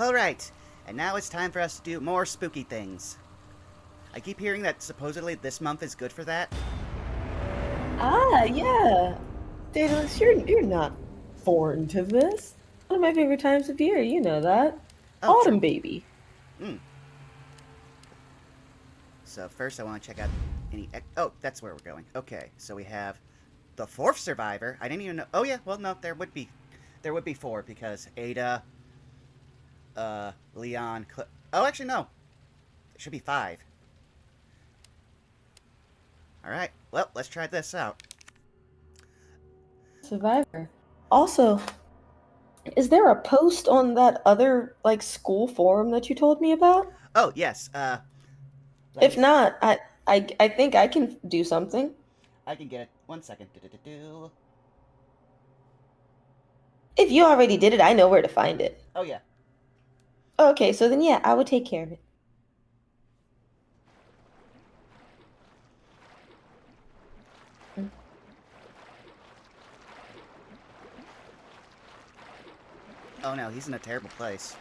Alright, and now it's time for us to do more spooky things. I keep hearing that supposedly this month is good for that. Ah, yeah. Daedalus, you're not foreign to this. One of my favorite times of year, you know that. Oh, Autumn true. baby. Hmm. So first I want to check out any... Oh, that's where we're going. Okay, so we have the fourth survivor. I didn't even know... Oh, yeah, well, no, there would be four because Ada, Leon... Oh, actually, no. It should be five. Alright, well, let's try this out. Survivor. Also, is there a post on that other school forum that you told me about? Oh, yes, let me... If not, I think I can do something. I can get it. 1 second. Do-do-do-do. If you already did it, I know where to find it. Oh, yeah. Okay, so then yeah, I would take care of it. Oh, no, he's in a terrible place.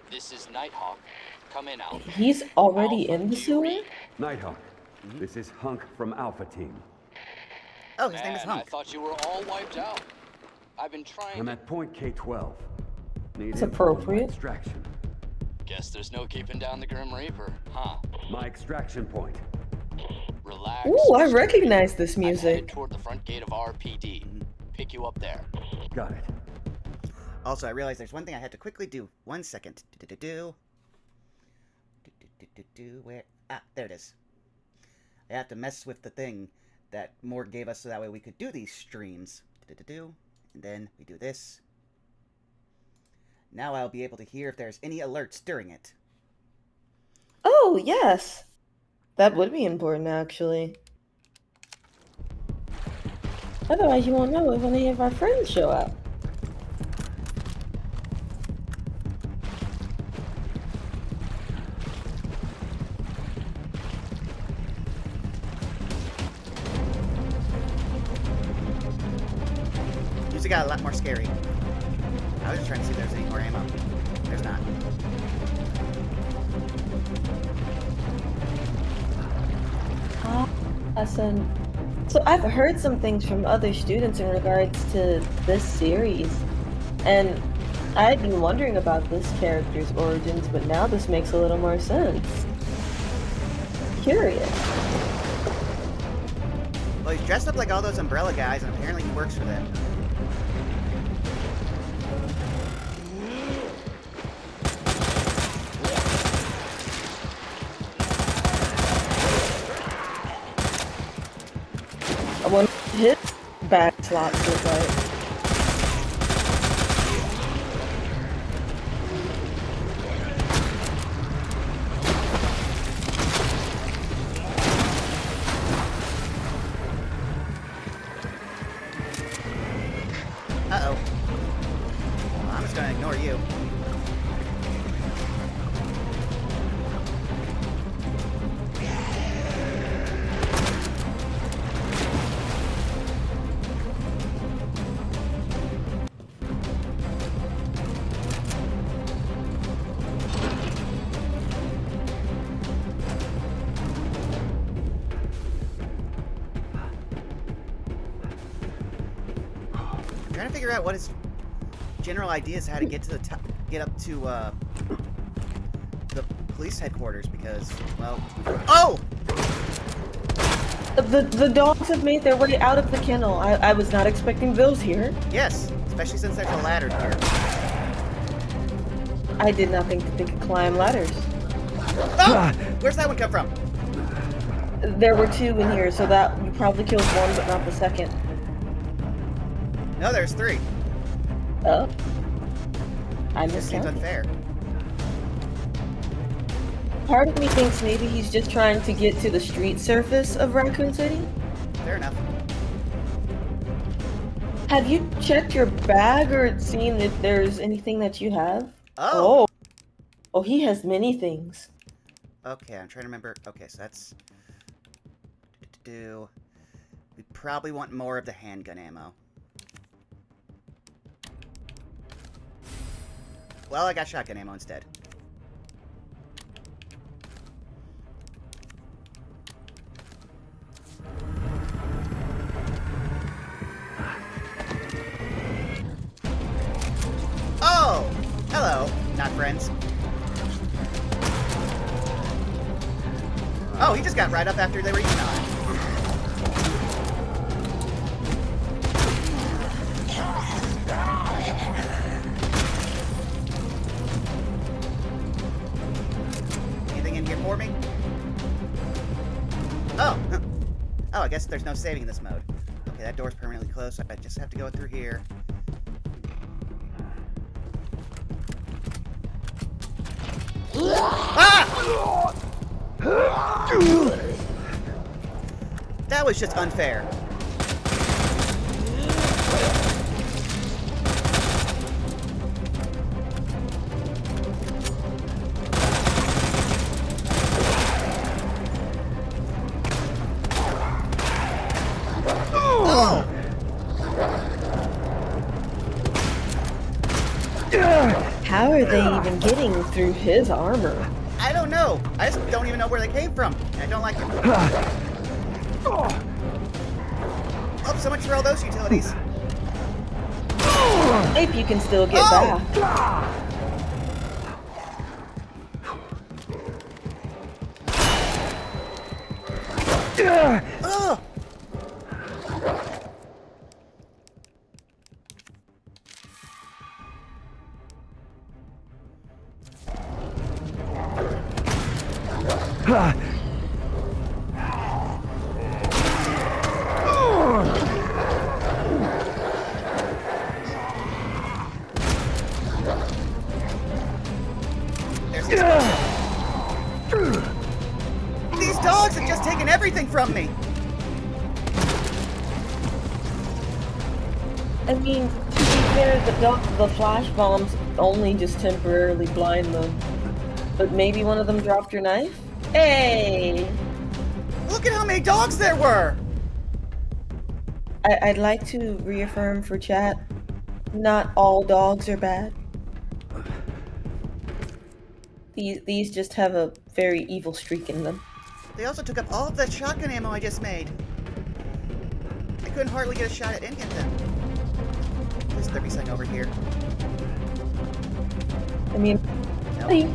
This is Nighthawk. Come in, Alpha. He's already Alpha, in the do you sewer? read? Nighthawk, this is Hunk from Alpha Team. Oh, his name is Man, Hunk. I thought you were all wiped out. I've been trying I'm to... at point K12. Need It's info on my appropriate. extraction. Guess there's no keeping down the Grim Reaper, huh? My extraction point. Relax. Ooh, I recognize this I'm headed music. toward the front gate of RPD. Pick you up there. Got it. Also, I realized there's one thing I had to quickly do. 1 second. Do-do-do-do. Do-do-do-do. Where? Ah, there it is. I have to mess with the thing that Morg gave us so that way we could do these streams. Do-do-do-do. And then we do this. Now I'll be able to hear if there's any alerts during it. Oh, yes. That would be important, actually. Otherwise, you won't know if any of our friends show up. Music got a lot more scary. I was just trying to see if there's any more ammo. There's not. Listen, so I've heard some things from other students in regards to this series, and I'd been wondering about this character's origins, but now this makes a little more sense. Curious. Well, he's dressed up like all those Umbrella guys, and apparently he works for them. I wonder what his back slots look like. Uh-oh. Well, I'm just gonna ignore you. I'm trying to figure out what his general idea is how to get to the top, get up to the police headquarters because, well, oh! The dogs have made their way out of the kennel. I was not expecting those here. Yes, especially since there's a ladder here. I did not think that they could climb ladders. Oh! Where's that one come from? There were two in here, so that you probably killed one, but not the second. No, there's three. Oh. I This seems miscounted. unfair. Part of me thinks maybe he's just trying to get to the street surface of Raccoon City. Fair enough. Have you checked your bag or seen if there's anything that you have? Oh! Oh, he has many things. Okay, I'm trying to remember. Okay, so that's... We probably want more of the handgun ammo. well, I got shotgun ammo instead. Oh! Hello, not friends. Oh, he just got right up after they were eating on. Anything in here for me? Oh! Oh, I guess there's no saving in this mode. Okay, that door's permanently closed, so I just have to go through here. Ah! That was just unfair. Oh! How are they even getting through his armor? I don't know. I just don't even know where they came from. I don't like it. Oh, so much for all those utilities. If you can still get Oh! back. Oh! There's his These dogs have just taken everything from me. I mean, to be fair, the flash bombs only just temporarily blind them. But maybe one of them dropped your knife? Hey! Look at how many dogs there were. I'd like to reaffirm for chat, not all dogs are bad. These just have a very evil streak in them. They also took up all of the shotgun ammo I just made. I couldn't hardly get a shot at any of them. Please there be something over here. I mean, Nope.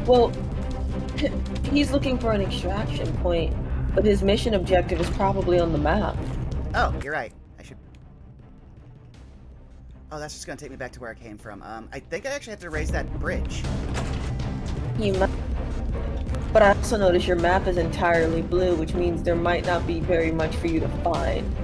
well, he's looking for an extraction point, but his mission objective is probably on the map. Oh, you're right. I should... Oh, that's just gonna take me back to where I came from. I think I actually have to raise that bridge. You might, but I also notice your map is entirely blue, which means there might not be very much for you to find.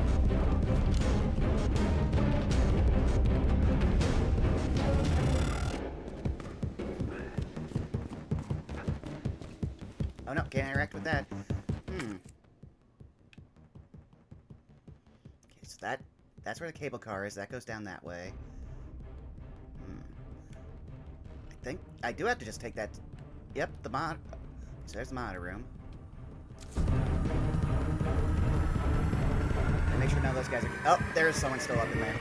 Oh no, can't interact with that. Okay, so that's where the cable car is. That goes down that way. I think I do have to just take that. Yep, the mod. So there's the monitor room. And make sure none of those guys are. Oh, there's someone still up in there.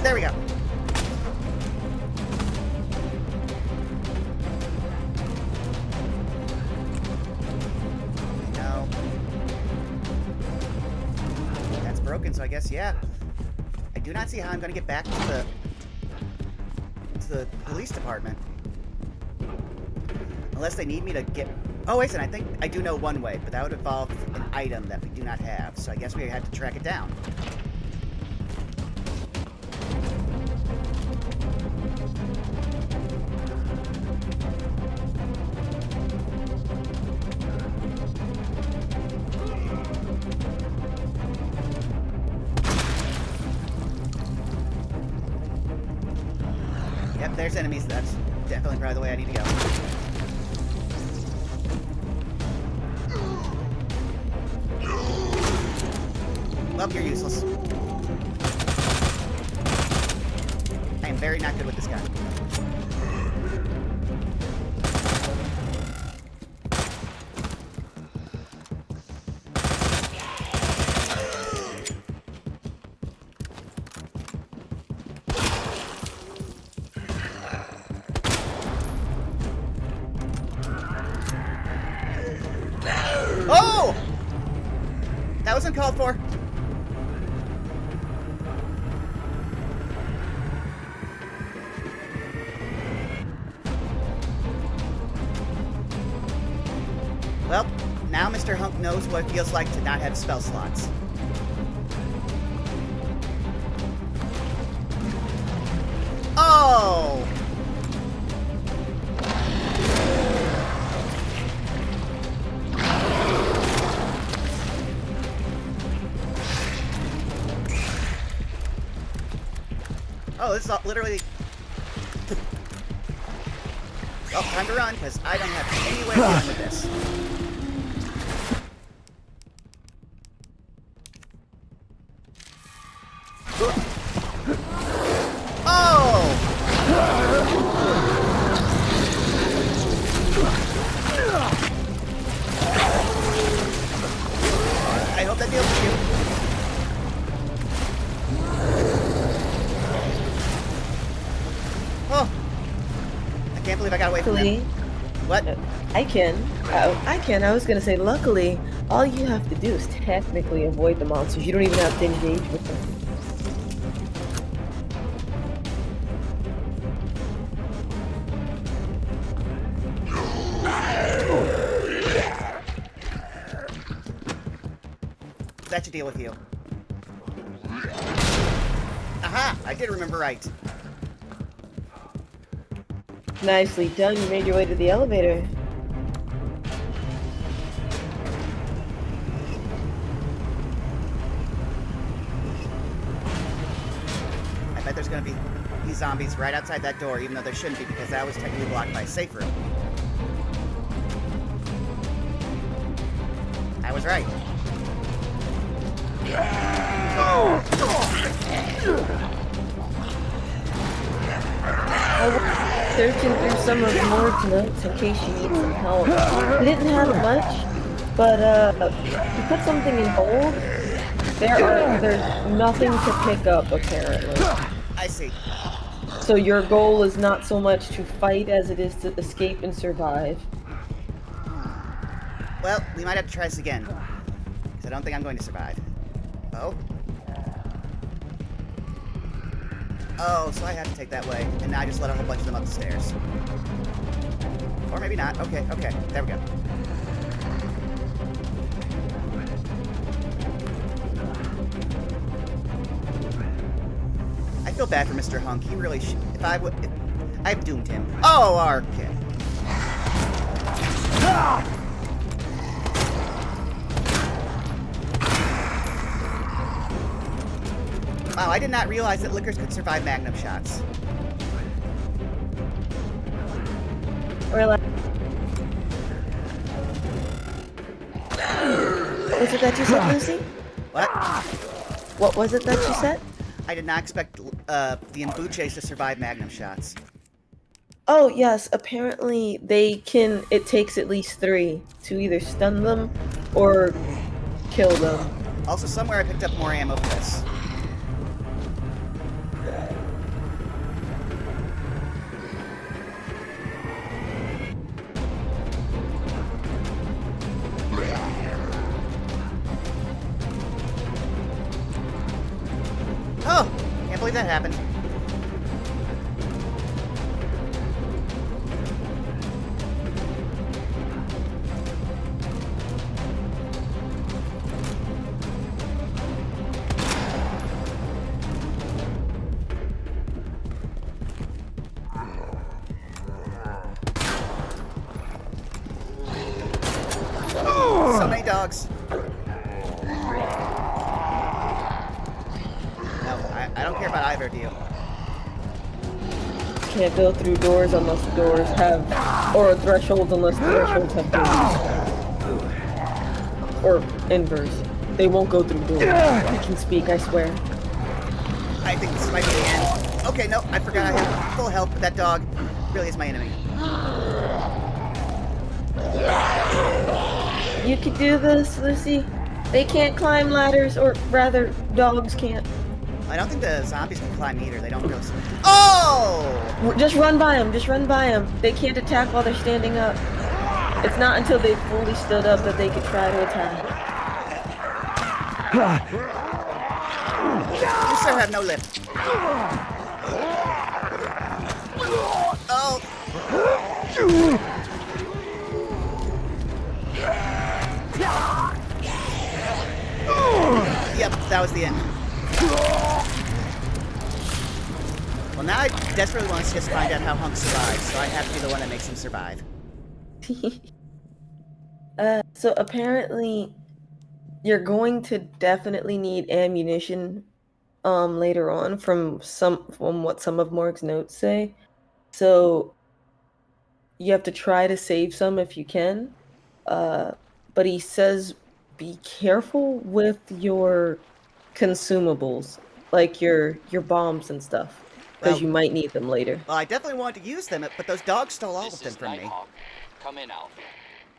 There we go. No. That's broken, so I guess, yeah. I do not see how I'm going to get back to the police department. Unless they need me to get... Oh, wait a second, I think I do know one way, but that would involve an item that we do not have, so I guess we have to track it down. Yep, there's enemies. That's definitely probably the way I need to go. Well, you're useless. I am very not good with this gun. uncalled for. Well, now Mr. Hunk knows what it feels like to not have spell slots. Oh! Oh, this is literally... Well, time to run, because I don't have any way of dealing with this. Oh! I hope that deals with you. Oh! I can't believe I got away from Luckily, them. What? I can. I can. I was gonna say, luckily, all you have to do is technically avoid the monsters. You don't even have to engage with them. That should deal with you. Aha! I did remember right. Nicely done. You made your way to the elevator. I bet there's gonna be these zombies right outside that door, even though there shouldn't be, because that was technically blocked by a safe room. I was right. I was searching through some of Mord's notes in case she needs some help. I didn't have much, but you put something in bold. There's nothing to pick up apparently. I see. So your goal is not so much to fight as it is to escape and survive. Well, we might have to try this again, because I don't think I'm going to survive. Oh? Oh, so I had to take that way, and now I just let a whole bunch of them up the stairs. Or maybe not. Okay, okay. There we go. I feel bad for Mr. Hunk. He really should... If I've doomed him. Oh, okay. Wow, I did not realize that lickers could survive magnum shots. Relax. What was it that you said, Lucy? What? What was it that you said? I did not expect the Mbuches to survive magnum shots. Oh, yes. Apparently, it takes at least 3 to either stun them or kill them. Also, somewhere I picked up more ammo for this. Oh! Can't believe that happened. So many dogs. No, I don't care about either, do you? Can't go through doors unless the doors have, or thresholds unless the thresholds have doors. Or inverse. They won't go through doors. I can speak, I swear. I think this might be the end. Okay, no, I forgot I have full health, but that dog really is my enemy. You could do this, Lucy. They can't climb ladders, or rather, dogs can't. I don't think the zombies can climb either. They don't really... Oh! Just run by them, just run by them. They can't attack while they're standing up. It's not until they've fully stood up that they can try to attack. You sir have no lip. Oh! Yep, that was the end. Well, now I desperately want to just find out how Hunk survives, so I have to be the one that makes him survive. So apparently you're going to definitely need ammunition later on from what some of Morg's notes say. So you have to try to save some if you can. But he says be careful with your consumables, like your bombs and stuff, because Well, you might need them later. I definitely wanted to use them, but those dogs stole all This of them is from me. Nighthawk. Come in, Alpha.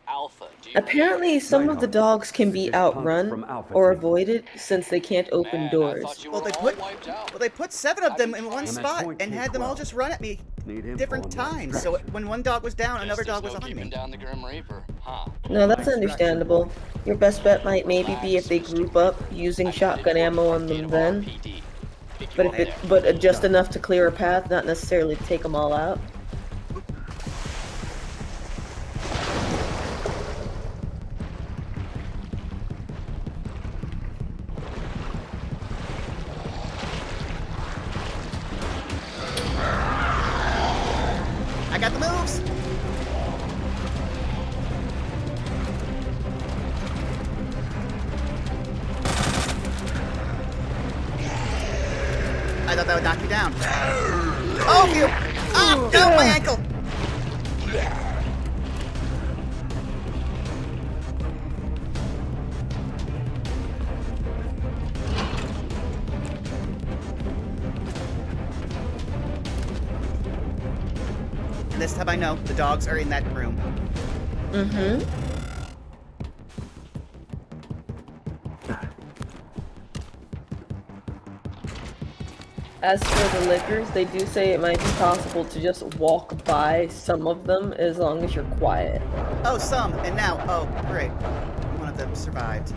Alpha, do you Apparently, some of the Nighthawk, dogs can this be is Hunk outrun from Alpha or Team. avoided since they can't open Man, I doors. thought you Well, were they all put wiped out. well, they put 7 of them in one I'm at spot point and had them all K12. just run at me Need info different on the times. So extraction. when one dog was down, Guess another there's dog was no on keeping me. down the Grim Reaper, huh? No, that's Extraction understandable. point. Your best bet might maybe be if they Relax, group Mr. up Reaper. using I'm shotgun headed ammo toward on the them gate of then. RPD. Pick you But up if there. just enough to clear a path, not necessarily to take them all out. I got the moves. I thought that would knock you down. Oh, you! Ah, no, my ankle! And this time I know the dogs are in that room. Mm-hmm. As for the liquors, they do say it might be possible to just walk by some of them as long as you're quiet. Oh, some, and now, oh, great. One of them survived.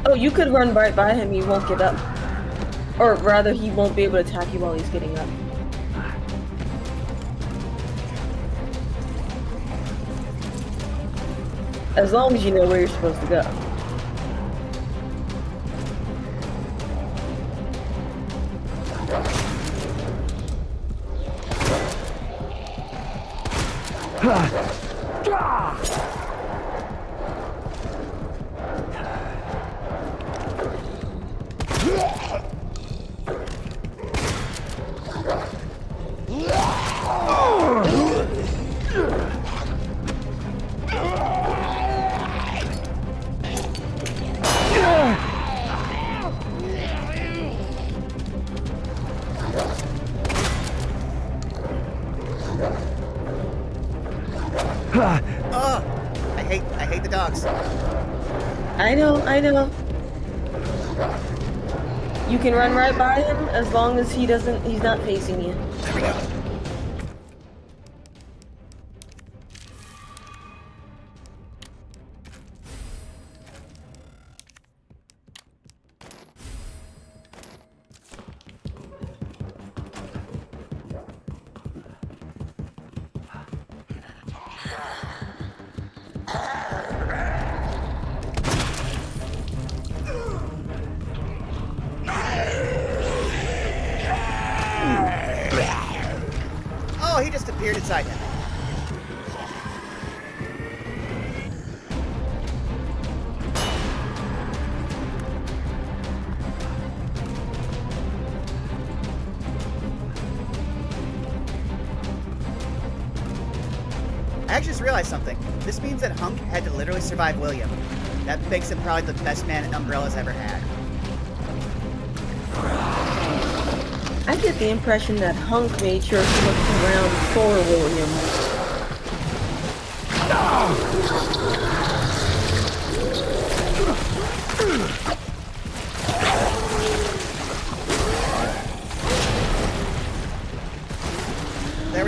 Oh, you could run right by him, he won't get up. Or rather, he won't be able to attack you while he's getting up. As long as you know where you're supposed to go. Oh, I hate the dogs. I know. You can run right by him as long as he's not facing you. There we go. Oh, he just appeared inside him. I actually just realized something. This means that Hunk had to literally survive William. That makes him probably the best man Umbrella's ever had. I get the impression that Hunk made sure he looked around for William.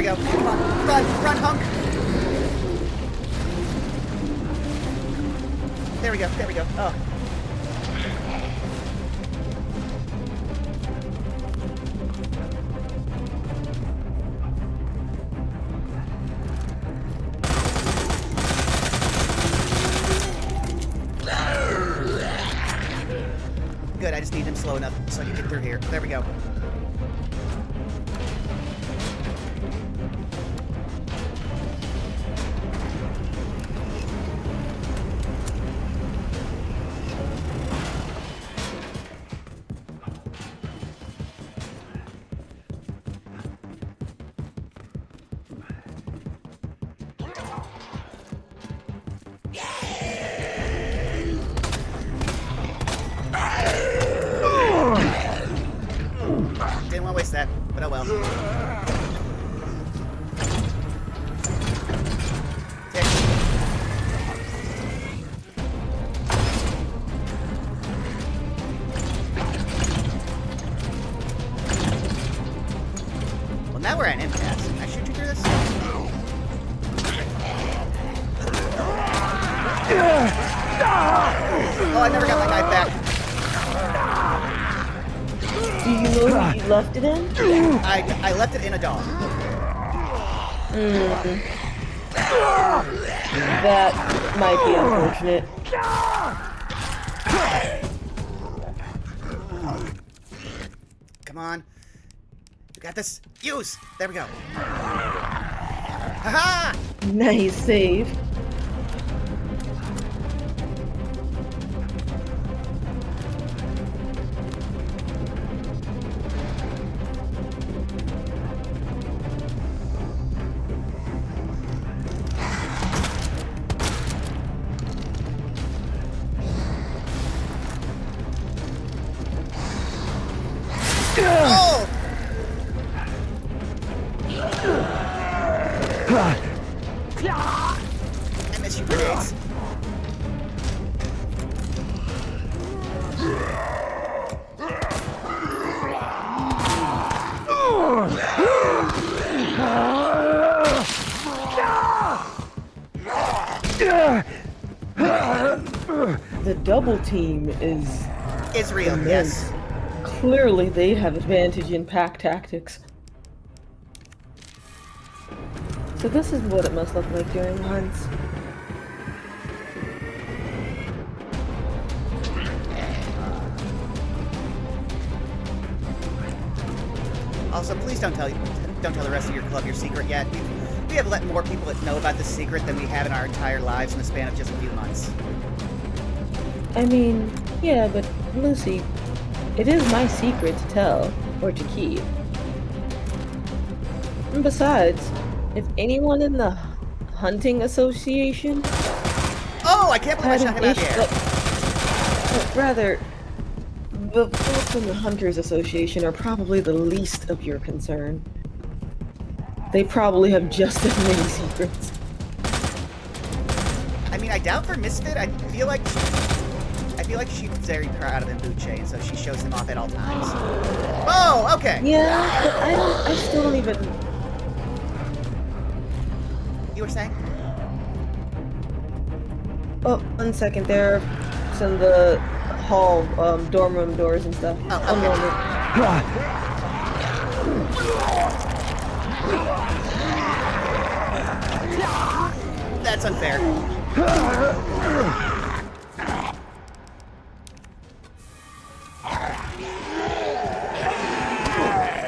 go. Come on. Run, Hunk. There we go. Oh. Good, I just need him slow enough so I can get through here. There we go. Didn't want to waste that, but oh well. Tick. Well, now we're at an impasse. Can I shoot you through this? Oh, I never got my knife back. Do you know who you left it in? I left it in a dog. That might be unfortunate. Come on. You got this. Use! There we go. Haha! Nice save. Oh! I miss you, grenades. The double team is Israel, immense. yes. Clearly, they have advantage in pack tactics. So this is what it must look like during hunts. Also, please don't tell the rest of your club your secret yet. We have let more people know about this secret than we have in our entire lives in the span of just a few months. I mean, yeah, but Lucy, it is my secret to tell, or to keep. And besides, if anyone in the hunting association Oh, I can't believe I had shot an him out of issue, the air. rather, the folks in the Hunters Association are probably the least of your concern. They probably have just as many secrets. I mean, I doubt for Misfit. I feel like she's very proud of Mbuche, and so she shows him off at all times. Oh, okay. Yeah, but I still don't even... You were saying? Oh, 1 second, there. Some of the hall, dorm room doors and stuff. Oh, One okay. moment. That's unfair.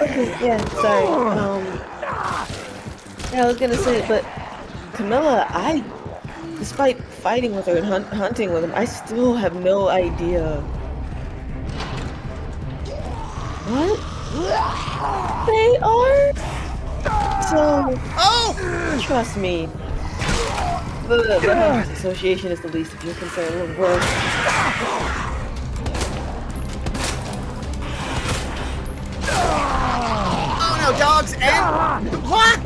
Okay, yeah, sorry. Yeah, I was gonna say, but Camilla, despite fighting with her and hunting with him, I still have no idea. What? They are? So, Oh! trust me, the Hunters Association is the least of your concern. We're Oh no, dogs and what?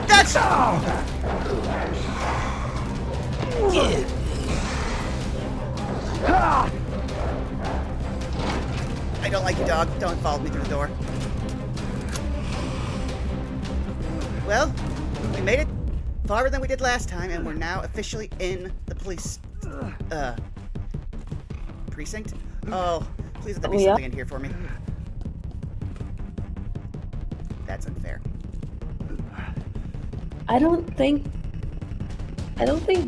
That's I don't like you, dog. Don't follow me through the door. Well, we made it farther than we did last time, and we're now officially in the police, precinct? Oh, please let there be We are? something in here for me. That's unfair. I don't think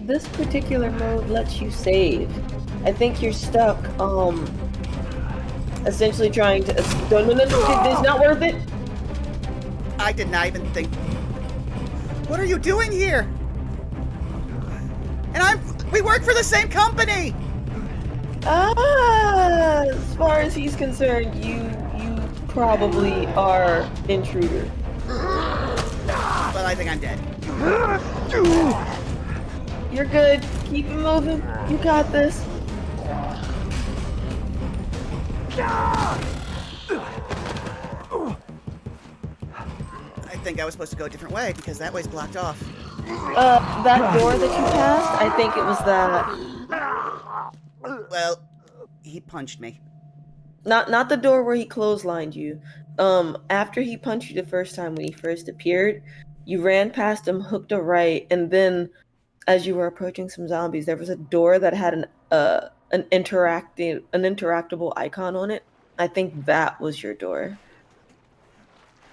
this particular mode lets you save. I think you're stuck, essentially trying to. No, it's not worth it. I did not even think. What are you doing here? And we work for the same company! As far as he's concerned, you probably are intruder. Well, I think I'm dead. You're good. Keep it moving. You got this. I think I was supposed to go a different way because that way's blocked off. That door that you passed, I think it was that. Well, he punched me. Not the door where he clotheslined you. After he punched you the first time when he first appeared, you ran past him, hooked a right, and then as you were approaching some zombies, there was a door that had an interactable icon on it. I think that was your door.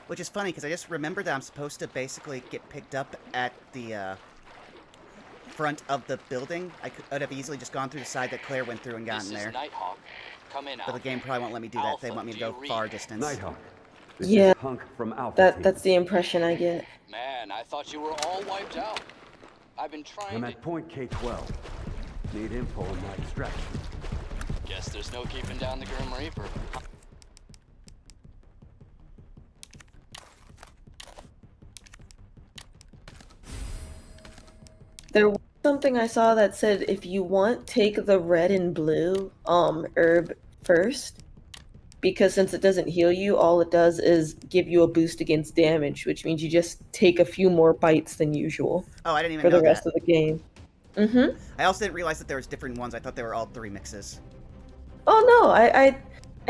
Which is funny because I just remembered that I'm supposed to basically get picked up at the front of the building. I could have easily just gone through the side that Claire went through and gotten there. Nighthawk. Come in, But the game probably won't let me do that. They want me to go far distance. Nighthawk. This Yeah, is Hunk from Alpha Team. that's the impression I get. Man, I thought you were all wiped out. I've been trying I'm to... at point K-12. Need info on my extraction. Guess there's no keeping down the Grim Reaper. There was something I saw that said if you want, take the red and blue herb first. Because since it doesn't heal you, all it does is give you a boost against damage, which means you just take a few more bites than usual Oh, I didn't even for know the rest that. of the game. Mm-hmm. I also didn't realize that there was different ones. I thought they were all 3 mixes. Oh no, I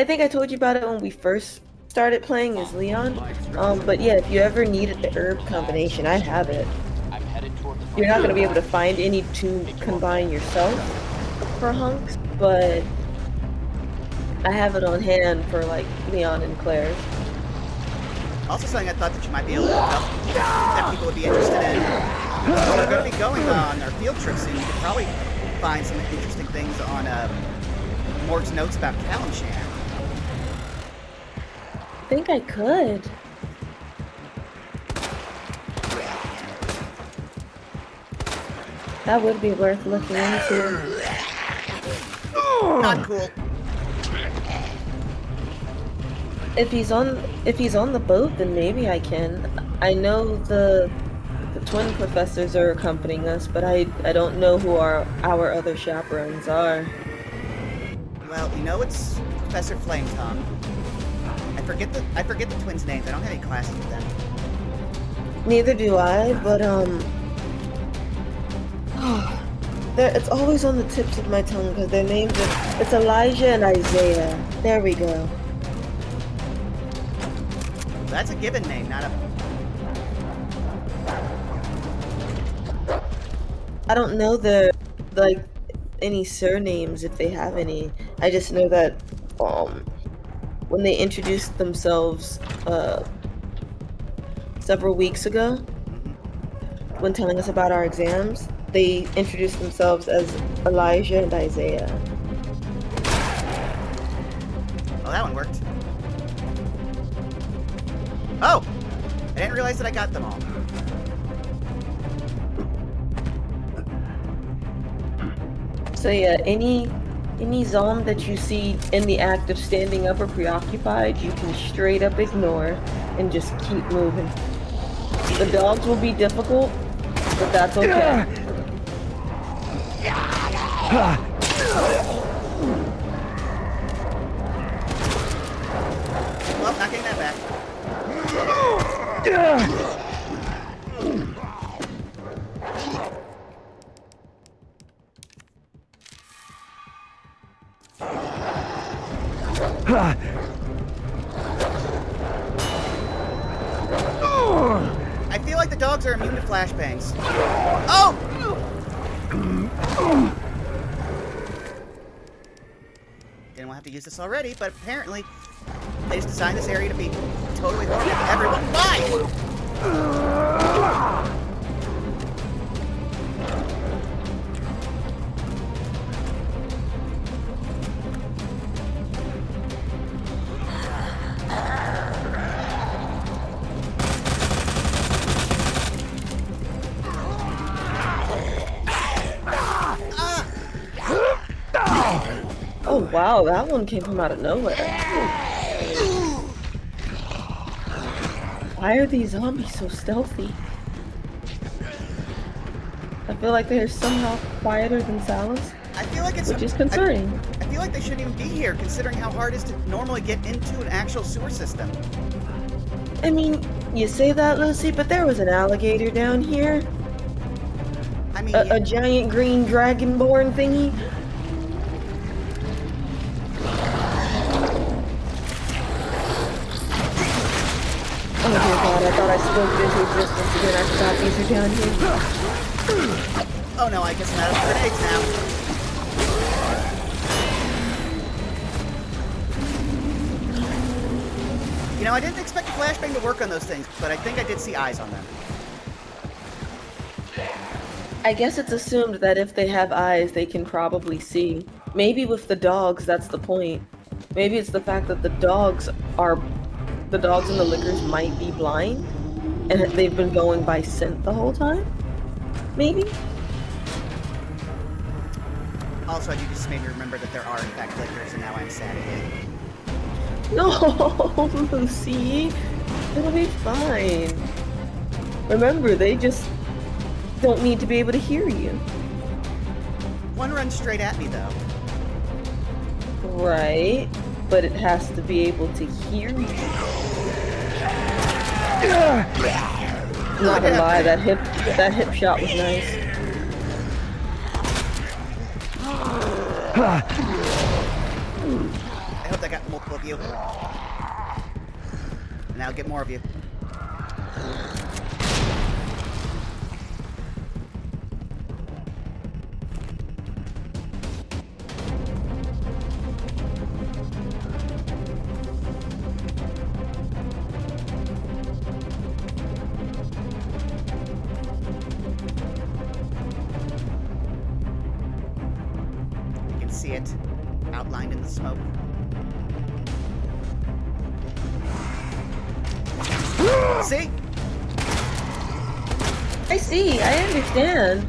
think I told you about it when we first started playing as Leon. But yeah, if you ever needed the herb combination, I have it. I'm headed toward the front You're not door. gonna be able to find any to combine yourself for hunks, but I have it on hand for like Leon and Claire. Also something I thought that you might be able to look up that people would be interested in. We're going to be going on our field trip soon. You could probably find some interesting things on Morg's notes about Kalimshan. I think I could. That would be worth looking into. Not cool. If he's on the boat, then maybe I can. I know the twin professors are accompanying us, but I don't know who our other chaperones are. Well, you know it's Professor Flametongue. I forget the twins' names. I don't have any classes with them. Neither do I, but it's always on the tips of my tongue because their names it's Elijah and Isaiah. There we go. That's a given name, not a... I don't know any surnames if they have any. I just know that when they introduced themselves several weeks ago, when telling us about our exams, they introduced themselves as Elijah and Isaiah. Oh, that one worked. Oh! I didn't realize that I got them all. So yeah, any zom that you see in the act of standing up or preoccupied, you can straight up ignore and just keep moving. The dogs will be difficult, but that's okay. Well, not getting that back. I feel like the dogs are immune to flashbangs. Oh! Didn't want to have to use this already, but apparently they just designed this area to be totally horrible to everyone. Bye! Oh wow, that one came from out of nowhere. Why are these zombies so stealthy? I feel like they're somehow quieter than Salus, I feel like it's which is concerning. I feel like they shouldn't even be here, considering how hard it is to normally get into an actual sewer system. I mean, you say that, Lucy, but there was an alligator down here. I mean, A giant green dragonborn thingy. Oh dear God, I thought I spoke it into existence again. I forgot these are down here. oh no, I guess I'm out of grenades now. You know, I didn't expect a flashbang to work on those things, but I think I did see eyes on them. I guess it's assumed that if they have eyes, they can probably see. Maybe with the dogs, that's the point. Maybe it's the fact that the dogs and the lickers might be blind, and they've been going by scent the whole time? Maybe? Also, you just made me remember that there are, in fact, lickers, and now I'm sad again. No, Lucy. It'll be fine. Remember, they just don't need to be able to hear you. One runs straight at me, though. Right, but it has to be able to hear you. Not gonna lie, that hip shot was nice. I hope I got multiple of you. And I'll get more of you. See it outlined in the smoke. See? I see, I understand.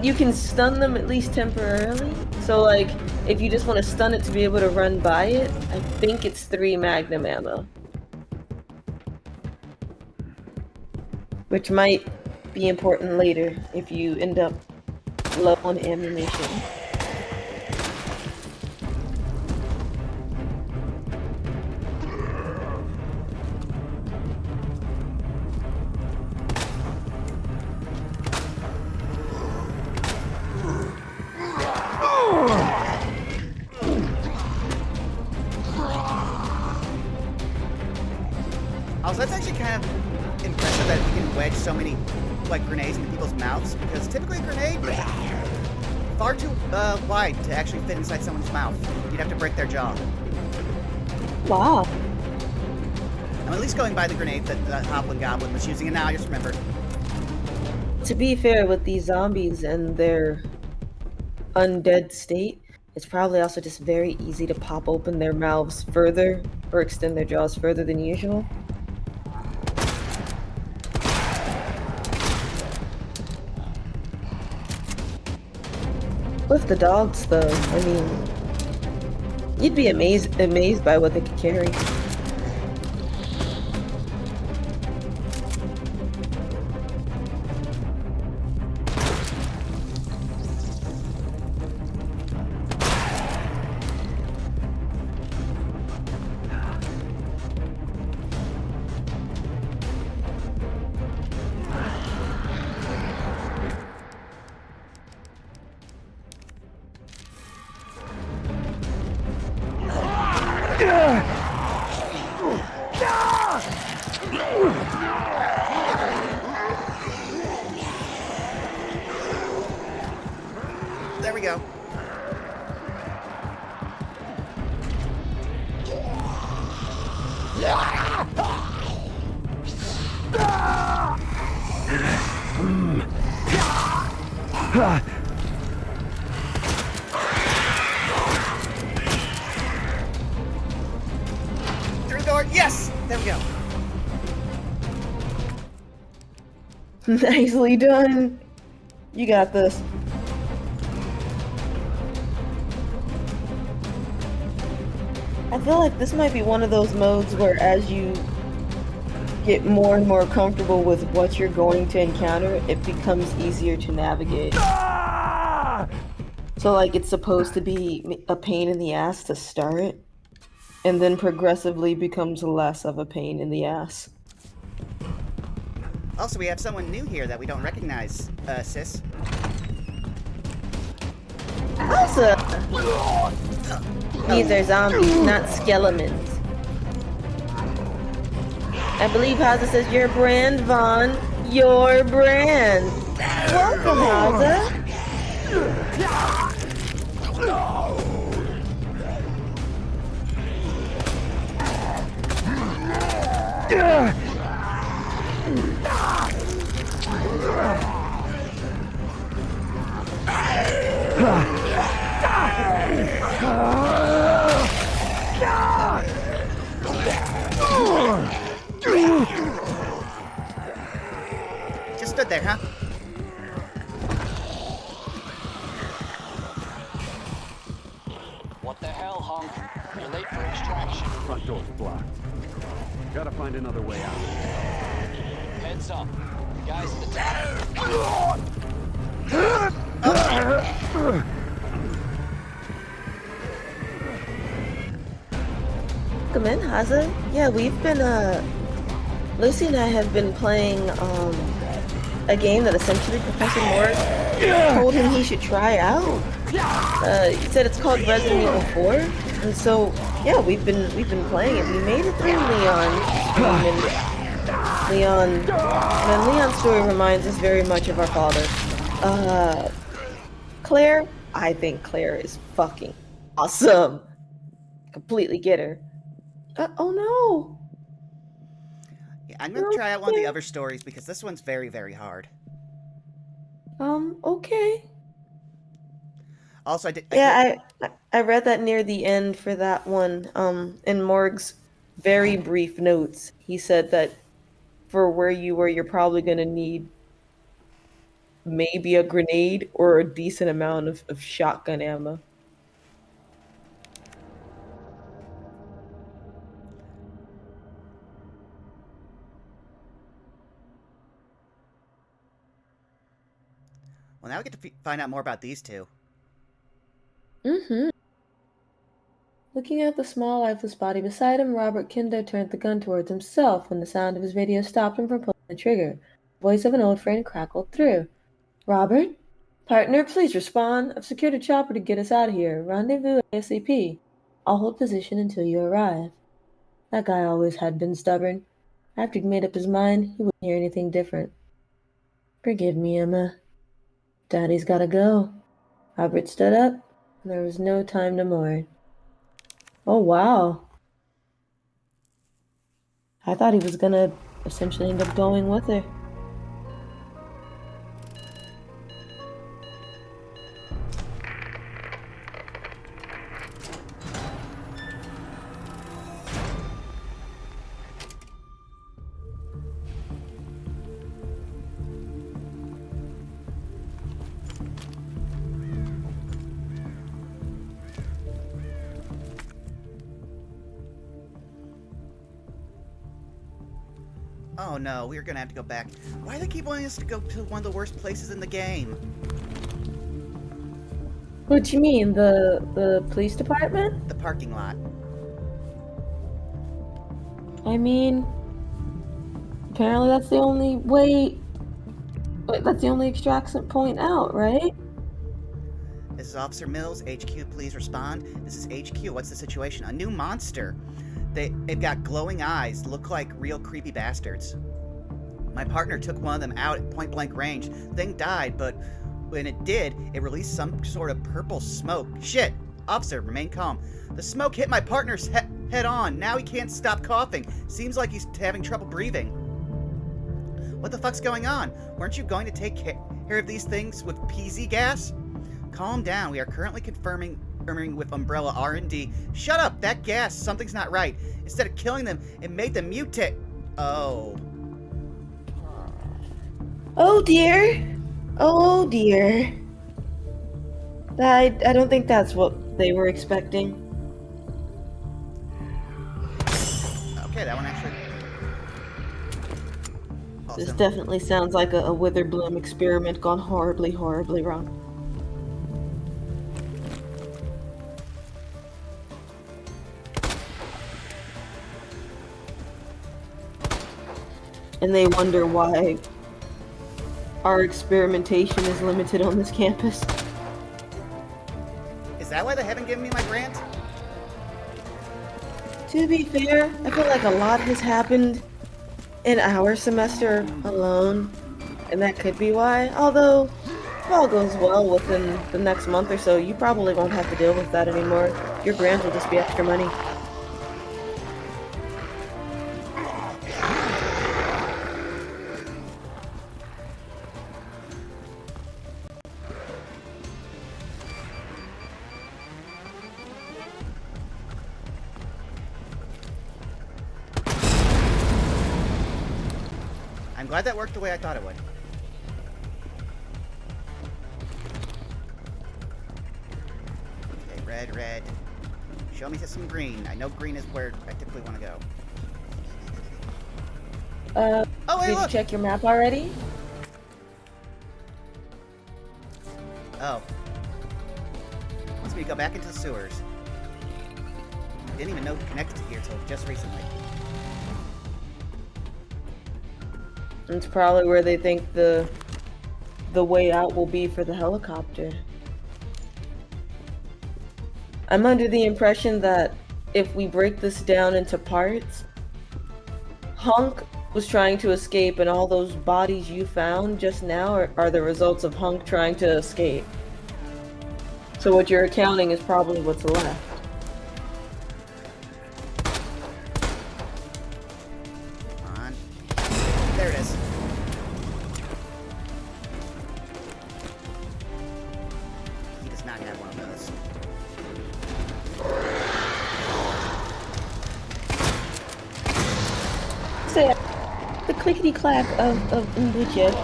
You can stun them at least temporarily. So like, if you just want to stun it to be able to run by it, I think it's 3 magnum ammo. Which might be important later if you end up low on ammunition. Also, that's actually kind of impressive that we can wedge so many like grenades into people's mouths, because typically a grenade far too wide to actually fit inside someone's mouth. You'd have to break their jaw. Wow. I'm at least going by the grenade that the Hoplin Goblin was using, and now I just remembered. To be fair, with these zombies and their undead state, it's probably also just very easy to pop open their mouths further or extend their jaws further than usual. With the dogs, though, I mean, you'd be amazed by what they could carry. Through the door. Yes! There we go. Nicely done. You got this. I feel like this might be one of those modes where as you get more and more comfortable with what you're going to encounter, it becomes easier to navigate. So like it's supposed to be a pain in the ass to start, and then progressively becomes less of a pain in the ass. Also, we have someone new here that we don't recognize, sis. Also, these are zombies, not skeletons. I believe Haza says your brand, Vaughn. Your brand. Welcome, Haza. Just stood there, huh? What the hell, Hunk? You're late for extraction. Front door's blocked. Gotta find another way out. Heads up. The guys at the top. Come in, Haza. Yeah, we've been, Lucy and I have been playing, a game that essentially Professor Morg told him he should try out. He said it's called Resident Evil 4, and so, yeah, we've been playing it. We made it through Leon's Leon's story reminds us very much of our father. Claire, I think Claire is fucking awesome. Completely get her. Oh no! Yeah, I'm gonna try out one of the other stories because this one's very, very hard. Okay. Also, I read that near the end for that one. In Morg's very brief notes, he said that for where you were, you're probably gonna need maybe a grenade or a decent amount of shotgun ammo. well, now we get to find out more about these two. Looking at the small, lifeless body beside him, Robert Kinder turned the gun towards himself when the sound of his radio stopped him from pulling the trigger. The voice of an old friend crackled through. Robert? Partner, please respond. I've secured a chopper to get us out of here. Rendezvous ASAP. I'll hold position until you arrive. That guy always had been stubborn. After he'd made up his mind, he wouldn't hear anything different. Forgive me, Emma. Daddy's gotta go. Robert stood up, and there was no time to mourn. Oh, wow. I thought he was gonna essentially end up going with her. Oh no, we're gonna have to go back. Why do they keep wanting us to go to one of the worst places in the game? What do you mean, the police department? The parking lot. I mean, apparently that's the only way. That's the only extraction point out, right? This is Officer Mills. HQ, please respond. This is HQ. What's the situation? A new monster. They've got glowing eyes, look like real creepy bastards. My partner took one of them out at point-blank range. Thing died, but when it did, it released some sort of purple smoke. Shit! Officer, remain calm. The smoke hit my partner's head on. Now he can't stop coughing. Seems like he's having trouble breathing. What the fuck's going on? Weren't you going to take Hear of these things with PZ gas? Calm down. We are currently confirming with Umbrella R&D. Shut up! That gas, something's not right. Instead of killing them, it made them mutate. Oh. Oh dear. Oh dear. I don't think that's what they were expecting. Okay, that one actually. This Awesome. definitely sounds like a Witherbloom experiment gone horribly, horribly wrong. And they wonder why our experimentation is limited on this campus. Is that why they haven't given me my grant? To be fair, I feel like a lot has happened in our semester alone, and that could be why. Although, if all goes well within the next month or so, you probably won't have to deal with that anymore. Your grant will just be extra money. I'm glad that worked the way I thought it would. Okay, red, red. Show me some green. I know green is where I typically want to go. Oh, hey, Did you look! check your map already? Oh. Wants me to go back into the sewers. I didn't even know it connected to here till just recently. It's probably where they think the way out will be for the helicopter. I'm under the impression that if we break this down into parts, Hunk was trying to escape, and all those bodies you found just now are the results of Hunk trying to escape. So what you're accounting is probably what's left. Come on. There it is. He does not have one of those. So the clickety clack of Mbucha,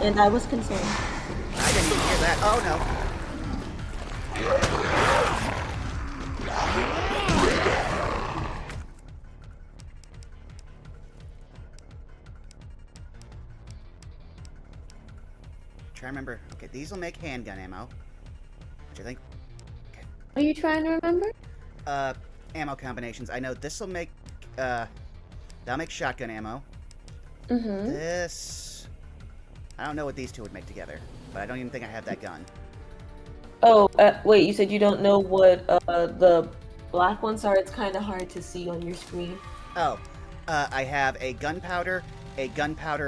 and I was concerned. I didn't even hear that. Oh no. Try to remember. Okay, these will make handgun ammo. Which I think. Are you trying to remember? Ammo combinations. I know this will make. That'll make shotgun ammo. Mm-hmm. This. I don't know what these two would make together, but I don't even think I have that gun. Oh, wait, you said you don't know what the black ones are? It's kind of hard to see on your screen. Oh, I have a gunpowder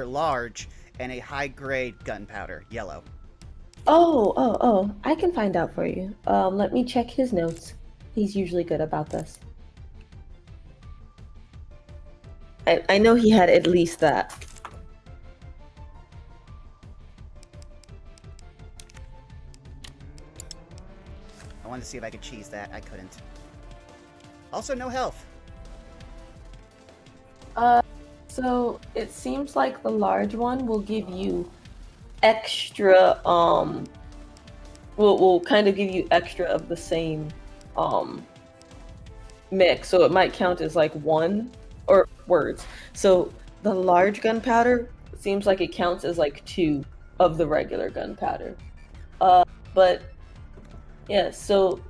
large, and a high-grade gunpowder, yellow. Oh, I can find out for you. Let me check his notes. He's usually good about this. I know he had at least that. I wanted to see if I could cheese that. I couldn't. Also, no health. So it seems like the large one will give you extra, will kind of give you extra of the same, mix. So it might count as like one, or words. So the large gunpowder seems like it counts as like 2 of the regular gunpowder. But yeah, so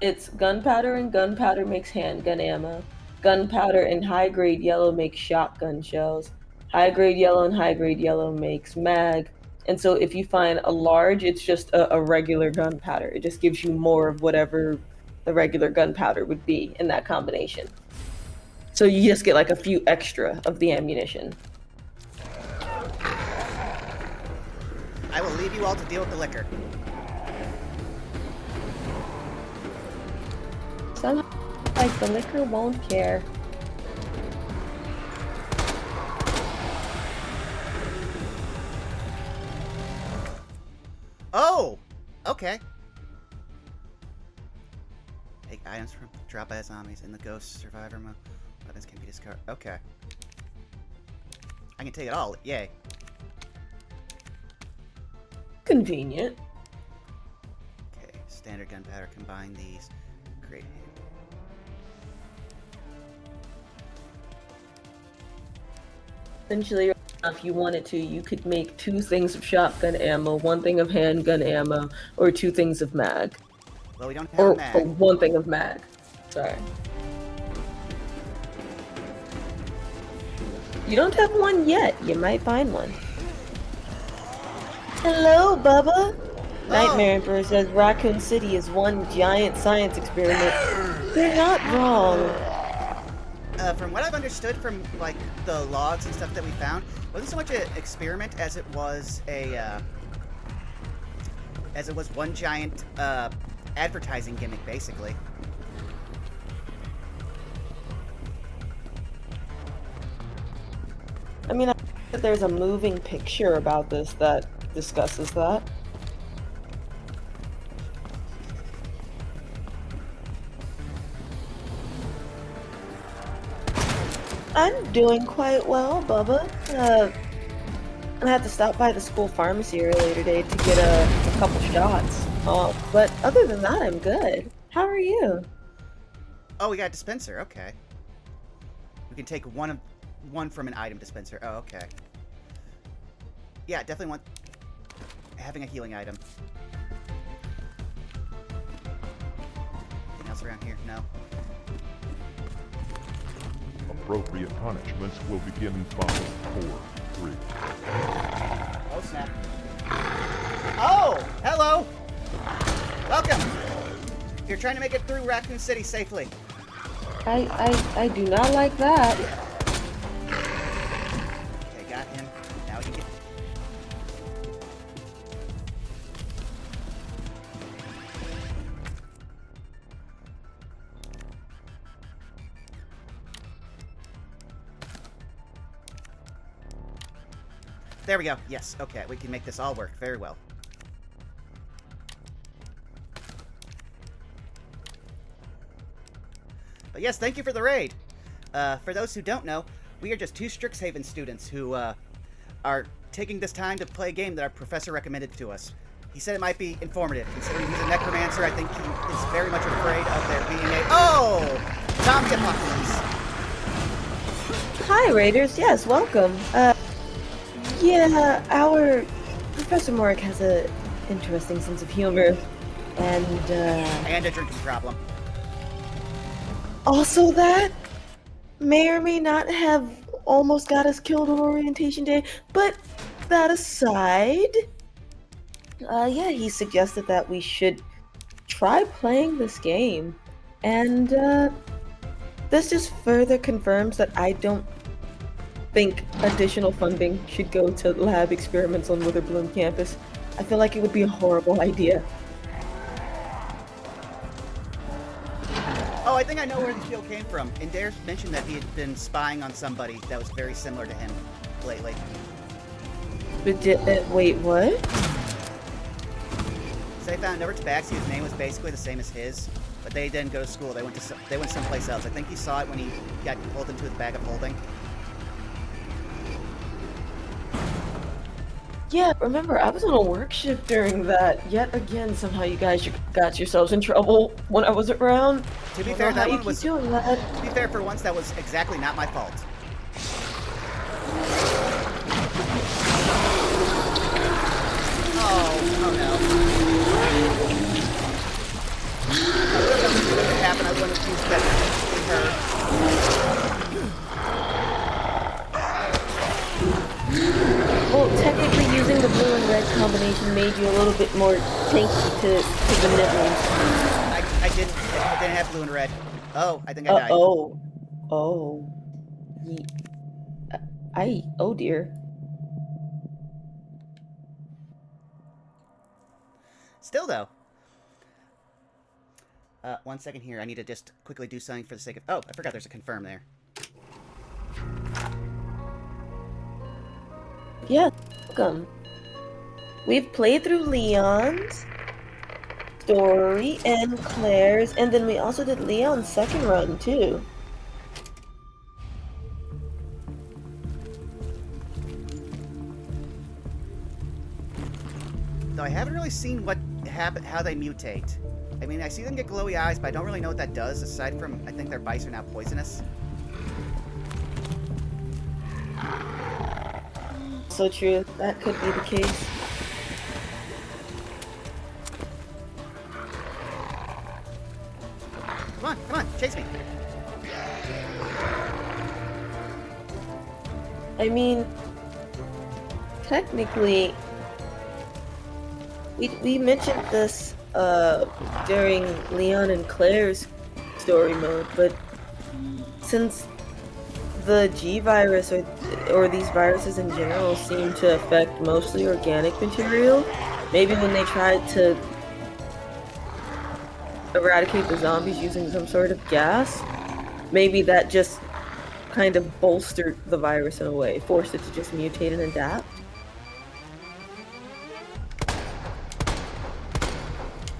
it's gunpowder, and gunpowder makes handgun ammo. Gunpowder and high-grade yellow makes shotgun shells. High-grade yellow and high-grade yellow makes mag. And so if you find a large, it's just a regular gunpowder. It just gives you more of whatever the regular gunpowder would be in that combination. So you just get like a few extra of the ammunition. I will leave you all to deal with the liquor. Somehow, like, the liquor won't care. Oh! Okay. Take items from dropped by zombies in the ghost survivor mode. Weapons can be discarded. Okay. I can take it all. Yay. Convenient. Okay. Standard gunpowder. Combine these. Great. Essentially, if you wanted to, you could make 2 things of shotgun ammo, 1 thing of handgun ammo, or 2 things of mag. Well, we don't have a mag. Or 1 thing of mag. Sorry. You don't have one yet. You might find one. Hello, Bubba. Nightmare Emperor says Raccoon City is one giant science experiment. You're not wrong. From what I've understood from like the logs and stuff that we found, it wasn't so much an experiment as it was one giant advertising gimmick, basically. I mean, I think that there's a moving picture about this that discusses that. I'm doing quite well, Bubba. I had to stop by the school pharmacy earlier today to get a couple shots. But other than that, I'm good. How are you? Oh, we got a dispenser. Okay. We can take one from an item dispenser. Oh, okay. Yeah, definitely want having a healing item. Anything else around here? No. Appropriate punishments will begin in 5, 4, 3. Oh, snap. Oh! Hello! Welcome! You're trying to make it through Raccoon City safely. I do not like that. Okay, got him. Now we can get... There we go. Yes, okay. We can make this all work very well. But yes, thank you for the raid. For those who don't know, we are just 2 Strixhaven students who are taking this time to play a game that our professor recommended to us. He said it might be informative. Considering he's a necromancer, I think he is very much afraid of there being a... Oh! Zombie apocalypse! Hi, Raiders. Yes, welcome. Yeah, our Professor Morik has a interesting sense of humor, and And a drinking problem. also that may or may not have almost got us killed on orientation day, but that aside, yeah, he suggested that we should try playing this game, and this just further confirms that I don't think additional funding should go to lab experiments on Witherbloom campus. I feel like it would be a horrible idea. Oh, I think I know where the deal came from. Indare mentioned that he had been spying on somebody that was very similar to him lately. But wait, what? So they found over Tabaxi, whose name was basically the same as his, but they didn't go to school. They went someplace else. I think he saw it when he got pulled into the bag of holding. Yeah, remember, I was on a work shift during that. Yet again, somehow you guys got yourselves in trouble when I wasn't around. To be fair, that one was... doing that. To be fair, for once, that was exactly not my fault. Oh no. I would have done what would happen. I wouldn't have used that in her. Well, technically using the blue and red combination made you a little bit more tanky to the nipples. I didn't have blue and red. Oh, I think I died. Oh. Oh dear. Still though. 1 second here. I need to just quickly do something for the sake of... Oh, I forgot there's a confirm there. Yeah, welcome. We've played through Leon's story and Claire's, and then we also did Leon's second run too. Though I haven't really seen what happen, how they mutate. I mean, I see them get glowy eyes, but I don't really know what that does, aside from I think their bites are now poisonous. So true. That could be the case. Come on, chase me. I mean, technically, we mentioned this during Leon and Claire's story mode, but since the G virus or these viruses in general seem to affect mostly organic material, maybe when they tried to eradicate the zombies using some sort of gas, maybe that just kind of bolstered the virus in a way, forced it to just mutate and adapt.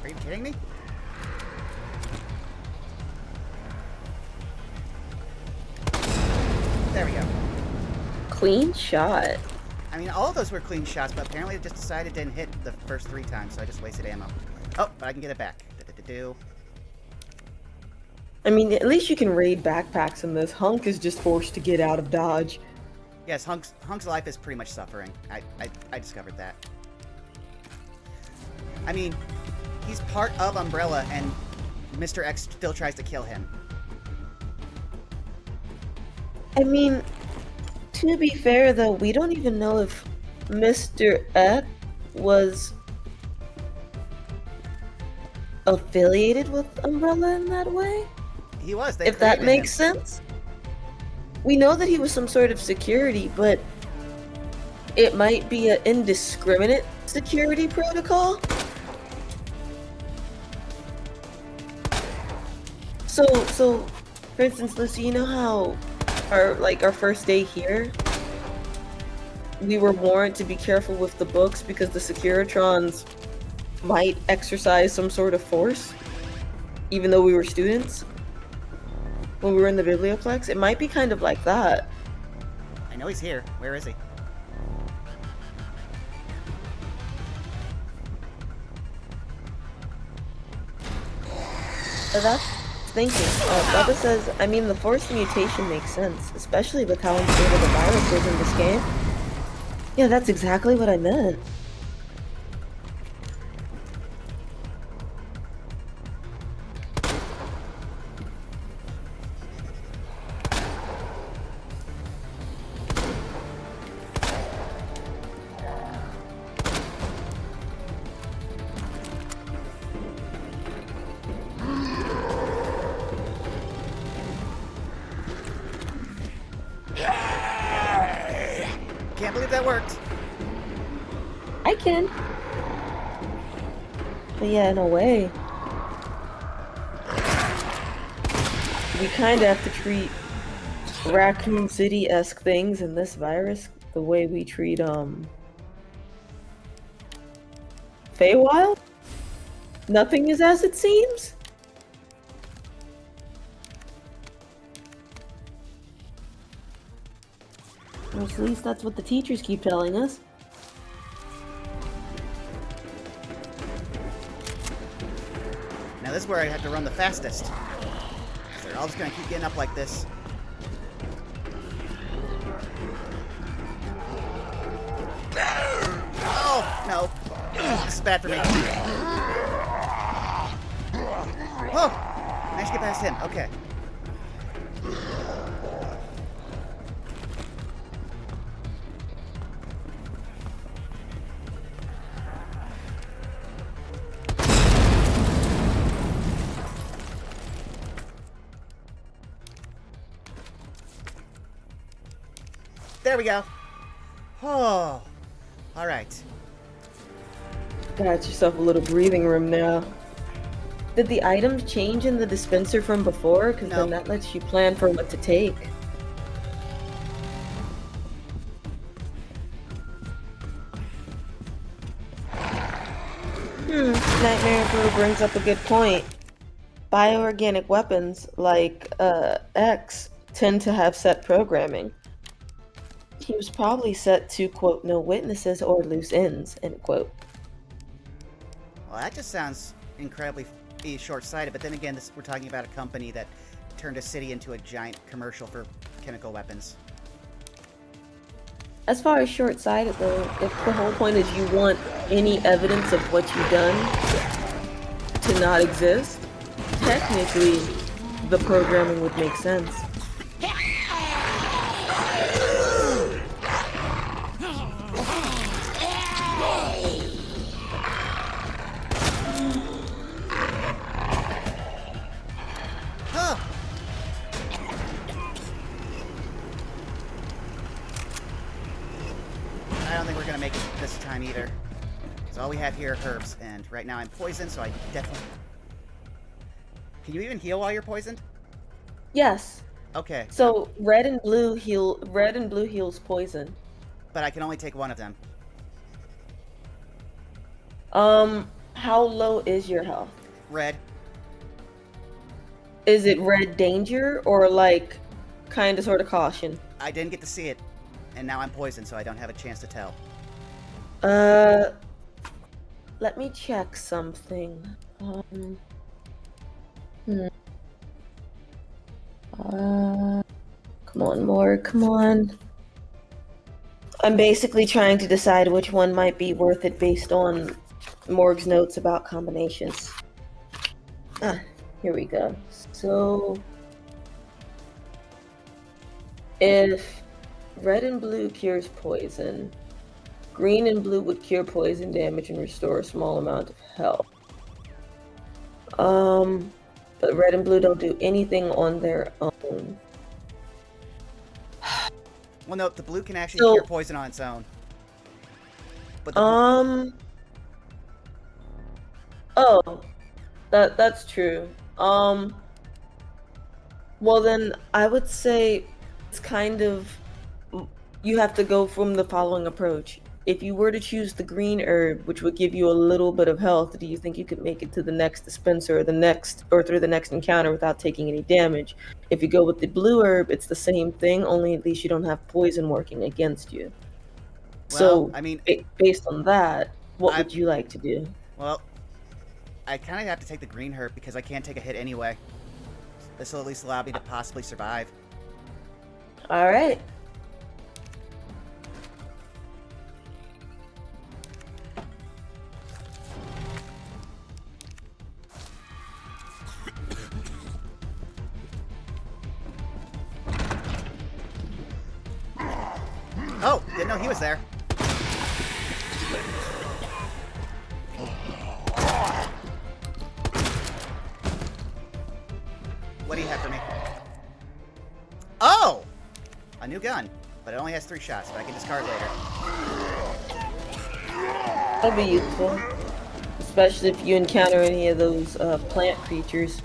Are you kidding me? There we go. Clean shot. I mean, all of those were clean shots, but apparently it just decided it didn't hit the first 3 times, so I just wasted ammo. Oh, but I can get it back. Do-do-do-do. I mean, at least you can raid backpacks in this. Hunk is just forced to get out of Dodge. Yes, Hunk's life is pretty much suffering. I discovered that. I mean, he's part of Umbrella, and Mr. X still tries to kill him. I mean, to be fair though, we don't even know if Mr. X was affiliated with Umbrella in that way. He was. They If that created makes him. sense. We know that he was some sort of security, but it might be an indiscriminate security protocol. So, for instance, Lucy, you know how our first day here, we were warned to be careful with the books because the Securitrons might exercise some sort of force, even though we were students. When we were in the Biblioplex, it might be kind of like that. I know he's here. Where is he? So that's thinking. Bubba says, I mean, the forced mutation makes sense, especially with how unstable the virus is in this game. Yeah, that's exactly what I meant. Can't believe that worked. I can. But yeah, in a way. We kind of have to treat Raccoon City-esque things in this virus the way we treat, Feywild? Nothing is as it seems? Or at least that's what the teachers keep telling us. Now this is where I have to run the fastest. They're all just gonna keep getting up like this. Oh, no. This is bad for me. Oh! Managed to get past him. Okay. There we go. Oh. Alright. Got yourself a little breathing room now. Did the items change in the dispenser from before? Because No. then that lets you plan for what to take. Nightmare Brew brings up a good point. Bioorganic weapons like X tend to have set programming. He was probably set to, quote, no witnesses or loose ends, end quote. Well, that just sounds incredibly short-sighted, but then again, we're talking about a company that turned a city into a giant commercial for chemical weapons. As far as short-sighted though, if the whole point is you want any evidence of what you've done to not exist, technically the programming would make sense. I don't think we're gonna make it this time either. So all we have here are herbs, and right now I'm poisoned, so I definitely... Can you even heal while you're poisoned? Yes. Okay. So red and blue heals poison. But I can only take one of them. How low is your health? Red. Is it red danger or like kind of sort of caution? I didn't get to see it, and now I'm poisoned, so I don't have a chance to tell. Let me check something. Come on, Morg, come on. I'm basically trying to decide which one might be worth it based on Morg's notes about combinations. Here we go. So, if red and blue cures poison, green and blue would cure poison damage and restore a small amount of health. But red and blue don't do anything on their own. Well, no, the blue can actually cure poison on its own. But Oh, that's true. Well then I would say it's kind of, you have to go from the following approach. If you were to choose the green herb, which would give you a little bit of health, do you think you could make it to the next dispenser or through the next encounter without taking any damage? If you go with the blue herb, it's the same thing, only at least you don't have poison working against you. Well, So, I mean, based on that, what would you like to do? Well, I kind of have to take the green herb because I can't take a hit anyway. This will at least allow me to possibly survive. Alright. Oh, didn't know he was there. What do you have for me? Oh! A new gun. But it only has 3 shots, but I can discard later. That'd be useful. Especially if you encounter any of those plant creatures.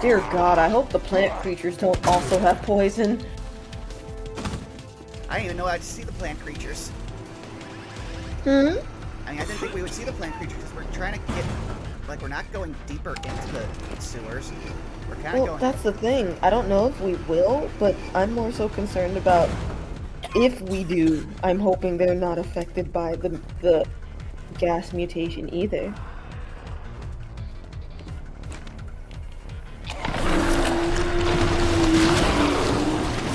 Dear God, I hope the plant creatures don't also have poison. I didn't even know I'd see the plant creatures. I mean, I didn't think we would see the plant creatures because we're trying to get... Like, we're not going deeper into the sewers. We're kind of going... That's the thing. I don't know if we will, but I'm more so concerned about if we do. I'm hoping they're not affected by the gas mutation either.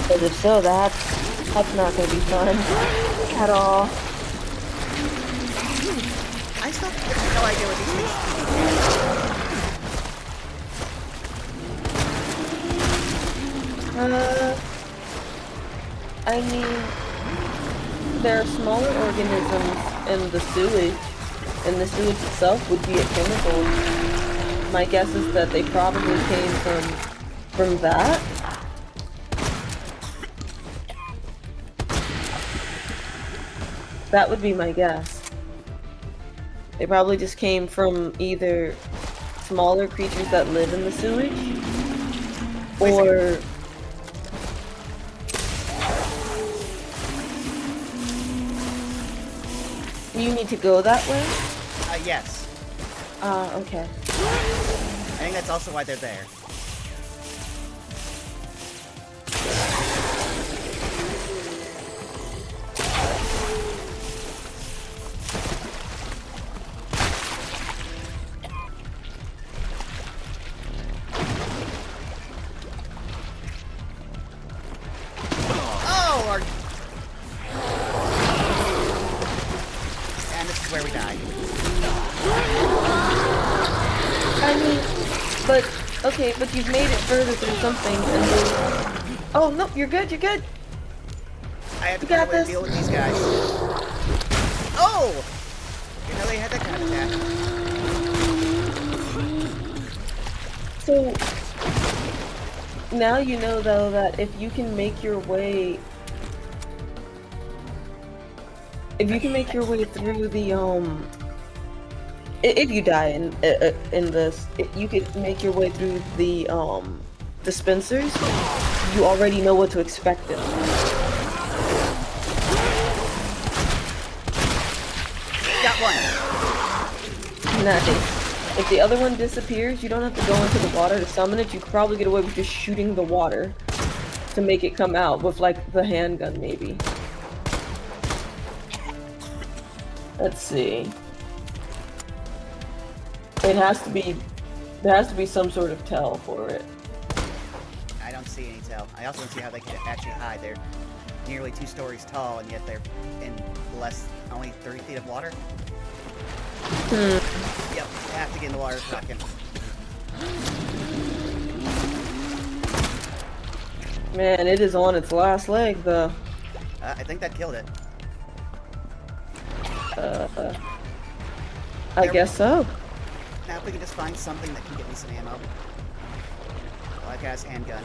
Because if so, that's not going to be fun at all. I still have no idea what these things I mean, there are smaller organisms in the sewage, and the sewage itself would be a chemical. My guess is that they probably came from that. That would be my guess. They probably just came from either smaller creatures that live in the sewage, or... You need to go that way? Yes. Okay. I think that's also why they're there. Oh, and this is where we die. I mean, but okay, but you've made it further through something, and then... Oh no, you're good. You're good. I have to You figure out got a way to this. deal with these guys. Oh! You know they had that kind of attack. So now you know though that if you can make your way, through the if you die in this, you could make your way through the dispensers. You already know what to expect. Got one. Nice. If the other one disappears, you don't have to go into the water to summon it. You could probably get away with just shooting the water to make it come out with like the handgun maybe. Let's see. It has to be, there has to be some sort of tell for it. I don't see any tell. I also don't see how they can actually hide. They're nearly 2 stories tall, and yet they're in only 30 feet of water. Yep, you have to get in the water fucking. Man, it is on its last leg though. I think that killed it. I guess so. Now if we can just find something that can get me some ammo. Well, that guy's handgun.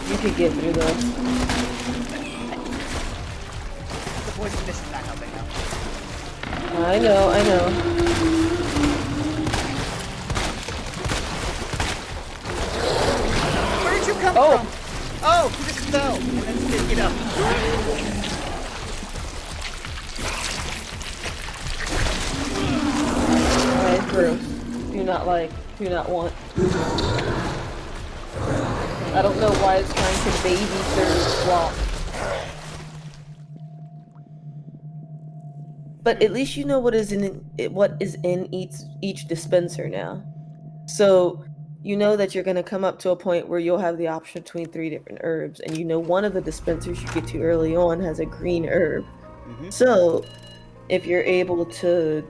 You could get through those. The poison mist is not helping now. I know, I know. Where did you come from? Oh, you just fell and then you didn't get up. Alright, gross. Do not want. I don't know why it's trying to baby third swap. But at least you know what is in each dispenser now. So you know that you're gonna come up to a point where you'll have the option between 3 different herbs, and you know one of the dispensers you get to early on has a green herb. So if you're able to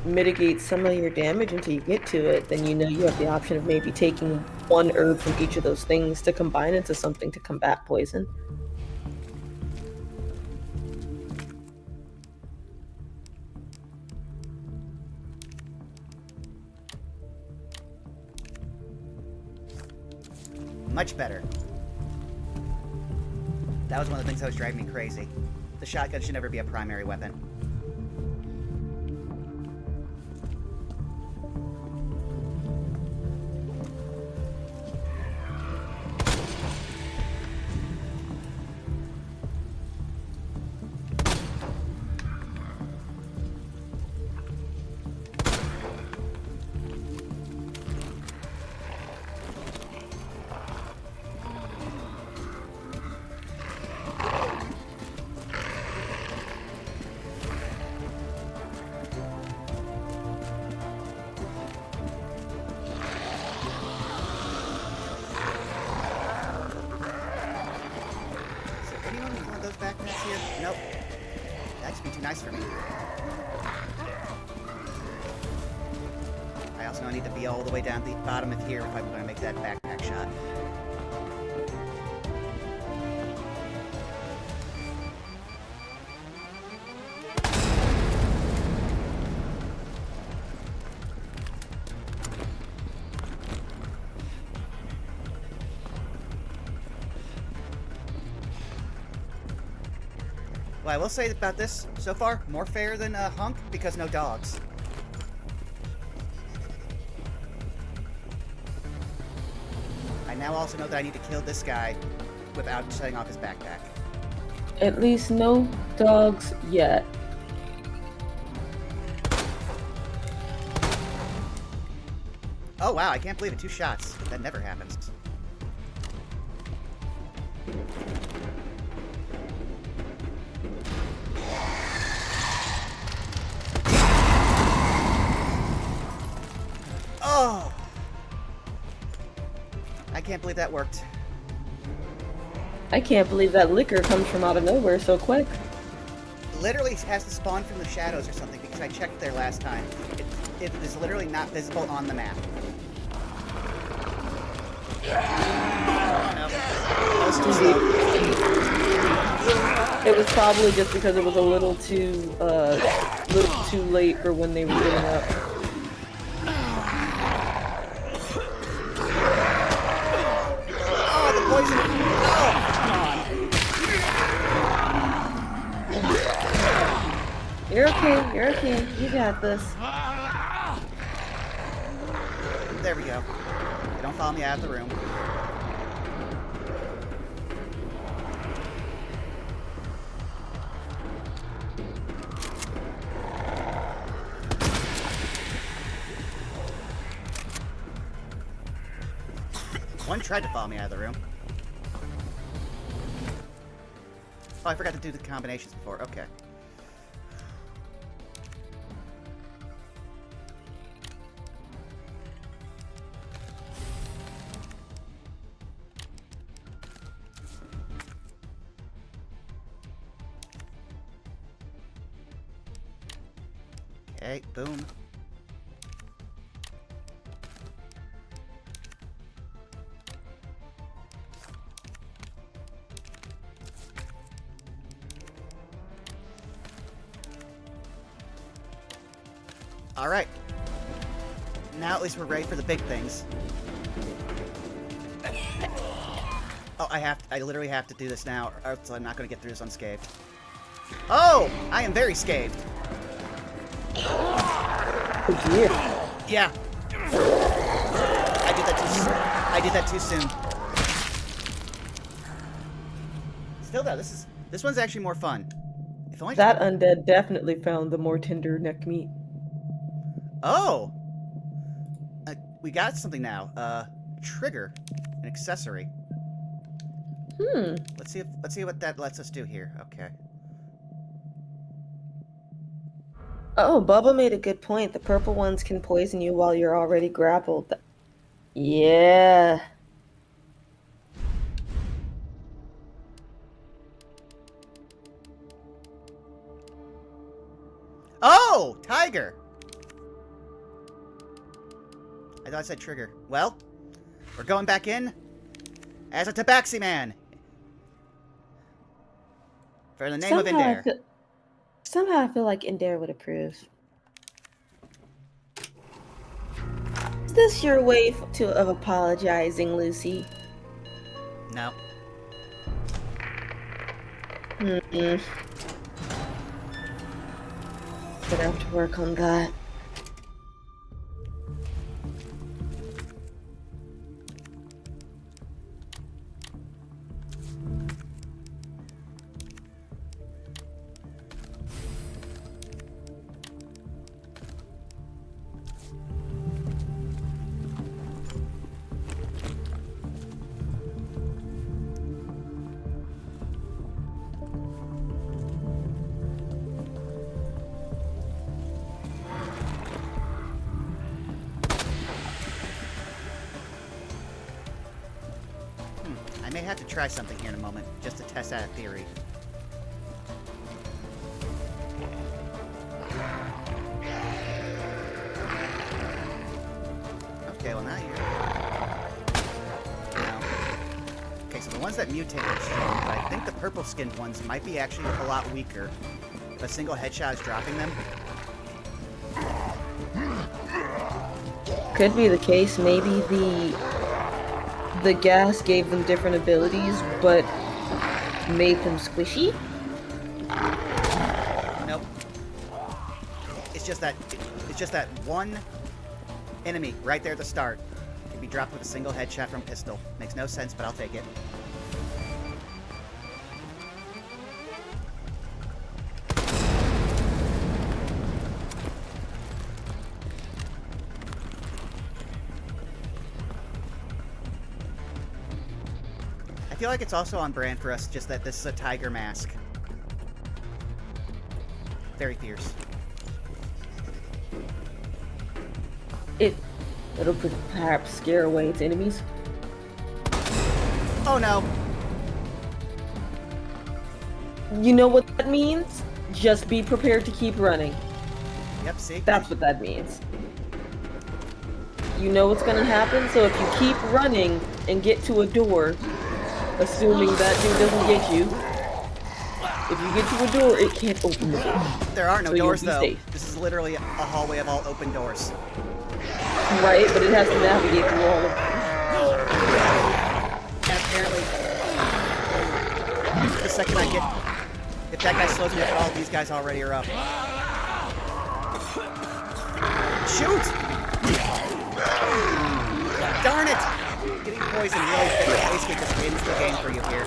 mitigate some of your damage until you get to it, then you know you have the option of maybe taking one herb from each of those things to combine into something to combat poison. Much better. That was one of the things that was driving me crazy. The shotgun should never be a primary weapon. Backpacks here? Nope. That should be too nice for me. I also need to be all the way down the bottom of here if I'm going to make that backpack shot. What I will say about this so far, more fair than Hunk because no dogs. I now also know that I need to kill this guy without setting off his backpack. At least no dogs yet. Oh wow, I can't believe it. 2 shots. That never happens. Oh! I can't believe that worked. I can't believe that liquor comes from out of nowhere so quick. Literally has to spawn from the shadows or something because I checked there last time. It is literally not visible on the map. Oh no. That was too slow. It was probably just because it was a little too late for when they were getting up. Oh, the poison! Oh, come on. You're okay, you're okay. You got this. There we go. They don't follow me out of the room. One tried to follow me out of the room. Oh, I forgot to do the combinations before. Okay. Okay, boom. Alright. Now at least we're ready for the big things. Oh, I literally have to do this now, or else I'm not going to get through this unscathed. Oh! I am very scathed. Oh dear. Yeah. I did that too soon. Still though, this one's actually more fun. If only That undead definitely found the more tender neck meat. Oh! We got something now. Trigger. An accessory. Let's see what that lets us do here. Okay. Oh, Bubba made a good point. The purple ones can poison you while you're already grappled. Yeah. Oh! Tiger! I thought I said trigger. Well, we're going back in as a Tabaxi Man. For the name of Indare. Somehow I feel like Indare would approve. Is this your way of apologizing, Lucy? No. Gonna have to work on that. I may have to try something here in a moment, just to test out a theory. Okay, well now you're... No. Okay, so the ones that mutate are strong, but I think the purple-skinned ones might be actually a lot weaker. If a single headshot is dropping them. Could be the case. Maybe the gas gave them different abilities, but made them squishy? just that one enemy right there at the start. Can be dropped with a single headshot from pistol. Makes no sense, but I'll take it. I feel like it's also on brand for us, just that this is a tiger mask. Very fierce. It'll perhaps scare away its enemies. Oh no! You know what that means? Just be prepared to keep running. Yep, see? That's what that means. You know what's gonna happen, so if you keep running and get to a door, assuming that dude doesn't get you, if you get to a door, it can't open the door. There are no So you'll doors, be though. safe. This is literally a hallway of all open doors. Right, but it has to navigate through all of them. And apparently, the second I get... If that guy slows me up at all, these guys already are up. Shoot! Darn it! Getting poisoned really basically just ends the game for you here.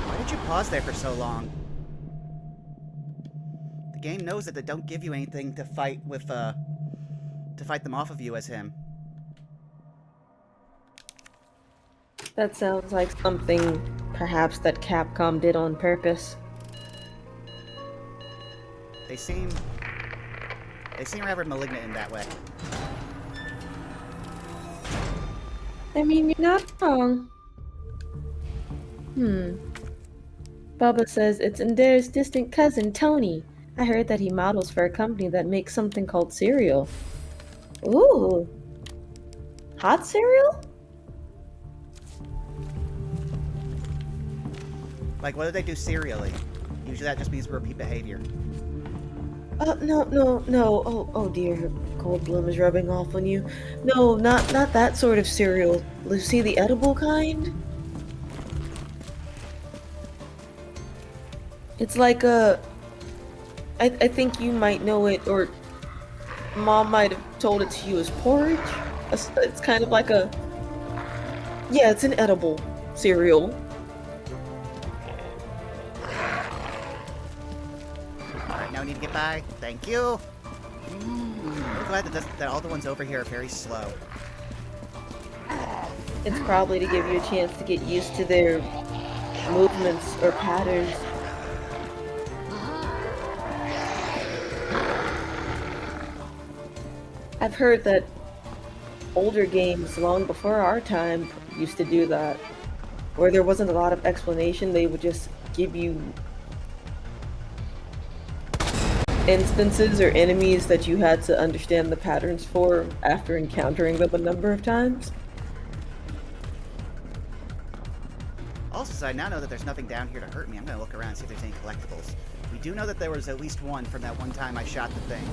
Why did you pause there for so long? The game knows that they don't give you anything to fight with, to fight them off of you as him. That sounds like something perhaps that Capcom did on purpose. They seem rather malignant in that way. I mean, you're not wrong. Bubba says it's Ender's distant cousin, Tony. I heard that he models for a company that makes something called cereal. Ooh. Hot cereal? Like, what do they do serially? Usually that just means repeat behavior. No. Oh dear. Cold Bloom is rubbing off on you. No, not that sort of cereal. Lucy, the edible kind? It's like a... I think you might know it, or Mom might have told it to you as porridge. It's kind of like a... Yeah, it's an edible cereal. Alright, now we need to get by. Thank you! I'm glad that all the ones over here are very slow. It's probably to give you a chance to get used to their movements or patterns. I've heard that older games long before our time used to do that, where there wasn't a lot of explanation. They would just give you instances or enemies that you had to understand the patterns for after encountering them a number of times. Also, so I now know that there's nothing down here to hurt me. I'm gonna look around and see if there's any collectibles. We do know that there was at least one from that one time I shot the thing.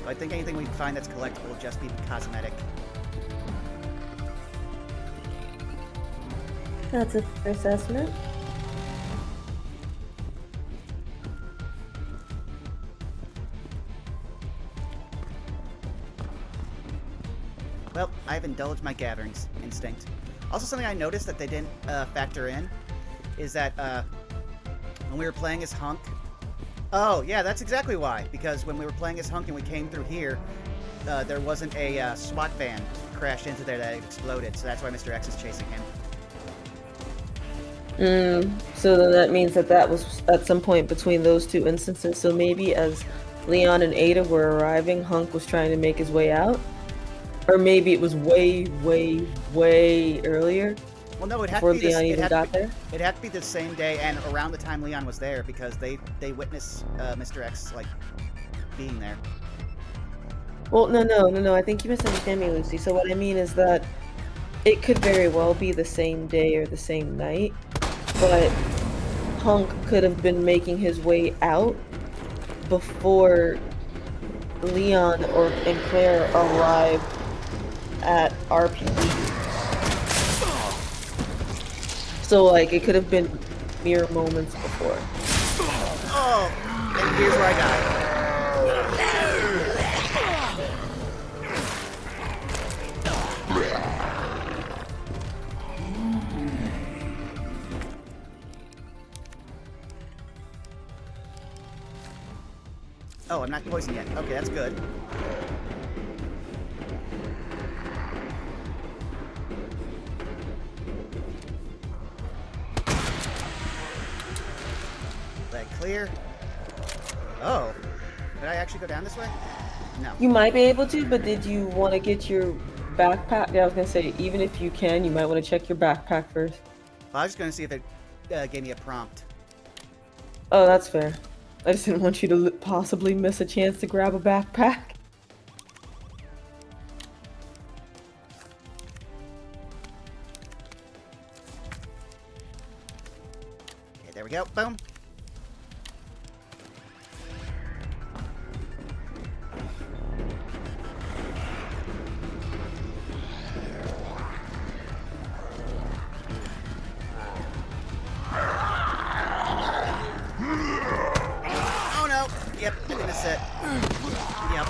So I think anything we can find that's collectible will just be cosmetic. That's a fair assessment. Well, I've indulged my gathering instinct. Also, something I noticed that they didn't factor in is that when we were playing as Hunk... Oh, yeah, that's exactly why. Because when we were playing as Hunk and we came through here, there wasn't a SWAT van crashed into there that exploded. So that's why Mr. X is chasing him. So then that means that was at some point between those two instances. So maybe as Leon and Ada were arriving, Hunk was trying to make his way out? Or maybe it was way earlier. Well, no, it had before to be Leon even got there. It had to be the same day and around the time Leon was there because they witnessed Mr. X like being there. Well, no. I think you misunderstand me, Lucy. So what I mean is that it could very well be the same day or the same night, but Hunk could have been making his way out before Leon and Claire arrived at RPG So like it could have been mere moments before. Oh, and here's where I died. Oh, I'm not poisoned yet. Okay, that's good. That clear. Oh. Did I actually go down this way? No. You might be able to, but did you want to get your backpack? Yeah, I was gonna say, even if you can, you might want to check your backpack first. I was just going to see if it gave me a prompt. Oh, that's fair. I just didn't want you to possibly miss a chance to grab a backpack. Okay, there we go. Boom. Oh no! Yep, I think that's it. Yep.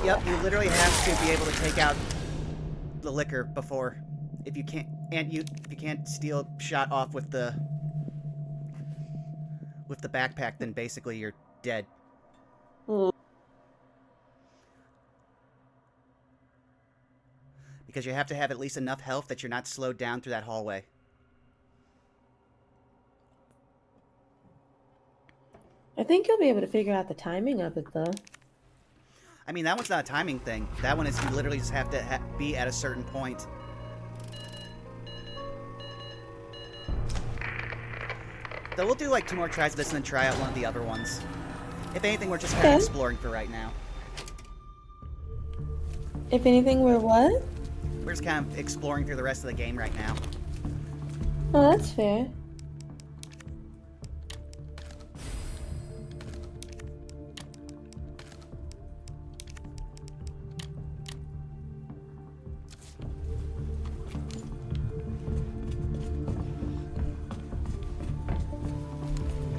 Yep, you literally have to be able to take out the liquor before. If you can't, if you can't steal shot off with the backpack, then basically you're dead. Hmm. Because you have to have at least enough health that you're not slowed down through that hallway. I think you'll be able to figure out the timing of it, though. I mean, that one's not a timing thing. That one is you literally just have to be at a certain point. Though we'll do like 2 more tries of this and then try out one of the other ones. If anything, we're just kind of Okay. exploring for right now. If anything, we're what? We're just kind of exploring through the rest of the game right now. Oh, that's fair.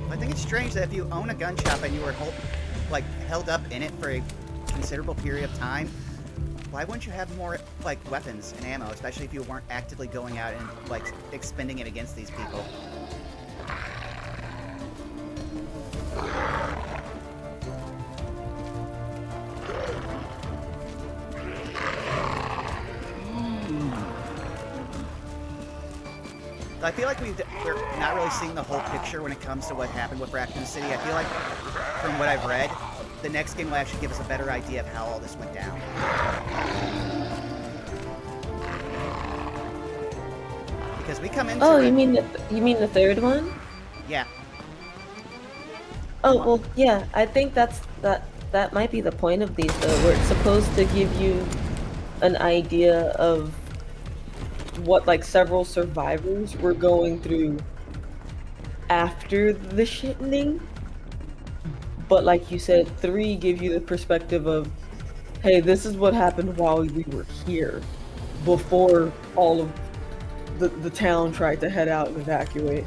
I think it's strange that if you own a gun shop and you were held up in it for a considerable period of time, why wouldn't you have more like weapons and ammo, especially if you weren't actively going out and like expending it against these people? I feel like we're not really seeing the whole picture when it comes to what happened with Raccoon City. I feel like, from what I've read, the next game will actually give us a better idea of how all this went down. Because we come into Oh, it... you mean the third one? Yeah. Oh, well, yeah. I think that might be the point of these, though, where it's supposed to give you an idea of what like several survivors were going through after the shitting. But like you said, 3 give you the perspective of, hey, this is what happened while we were here, before all of the town tried to head out and evacuate.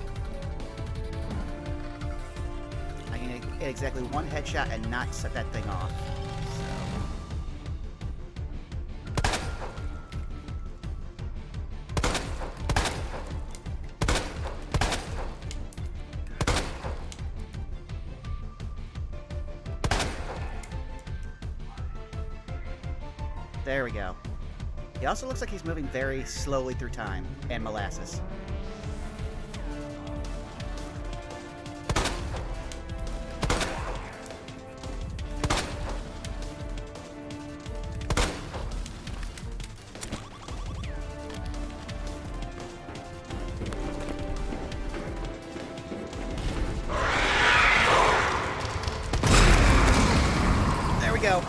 I can get exactly 1 headshot and not set that thing off. There we go. He also looks like he's moving very slowly through time and molasses. There we go.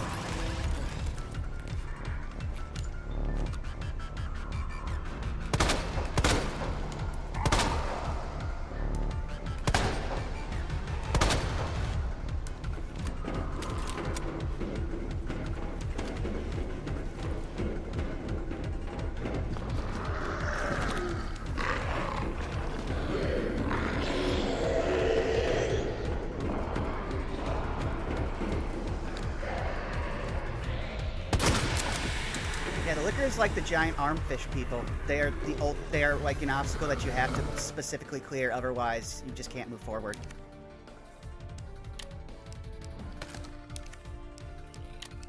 Yeah, the licker is like the giant armfish people. They are like an obstacle that you have to specifically clear, otherwise you just can't move forward.